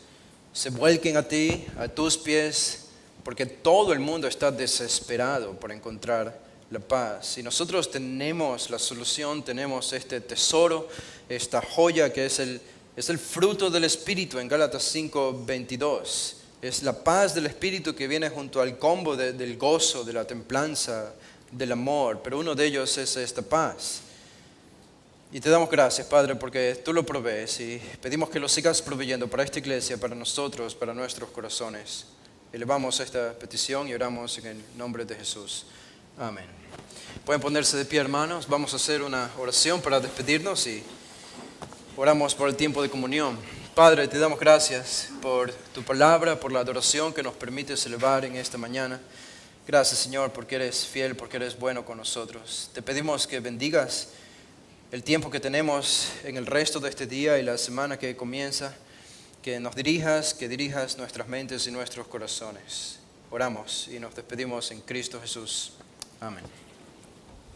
se vuelquen a ti, a tus pies, porque todo el mundo está desesperado por encontrar la paz. Y nosotros tenemos la solución, tenemos este tesoro, esta joya que es el fruto del Espíritu en Gálatas 5:22. Es la paz del Espíritu que viene junto al combo del gozo, de la templanza, del amor. Pero uno de ellos es esta paz. Y te damos gracias, Padre, porque tú lo provees y pedimos que lo sigas proveyendo para esta iglesia, para nosotros, para nuestros corazones. Elevamos esta petición y oramos en el nombre de Jesús. Amén. Pueden ponerse de pie, hermanos. Vamos a hacer una oración para despedirnos y oramos por el tiempo de comunión. Padre, te damos gracias por tu palabra, por la adoración que nos permites elevar en esta mañana. Gracias, Señor, porque eres fiel, porque eres bueno con nosotros. Te pedimos que bendigas el tiempo que tenemos en el resto de este día y la semana que comienza, que nos dirijas, que dirijas nuestras mentes y nuestros corazones. Oramos y nos despedimos en Cristo Jesús. Amén.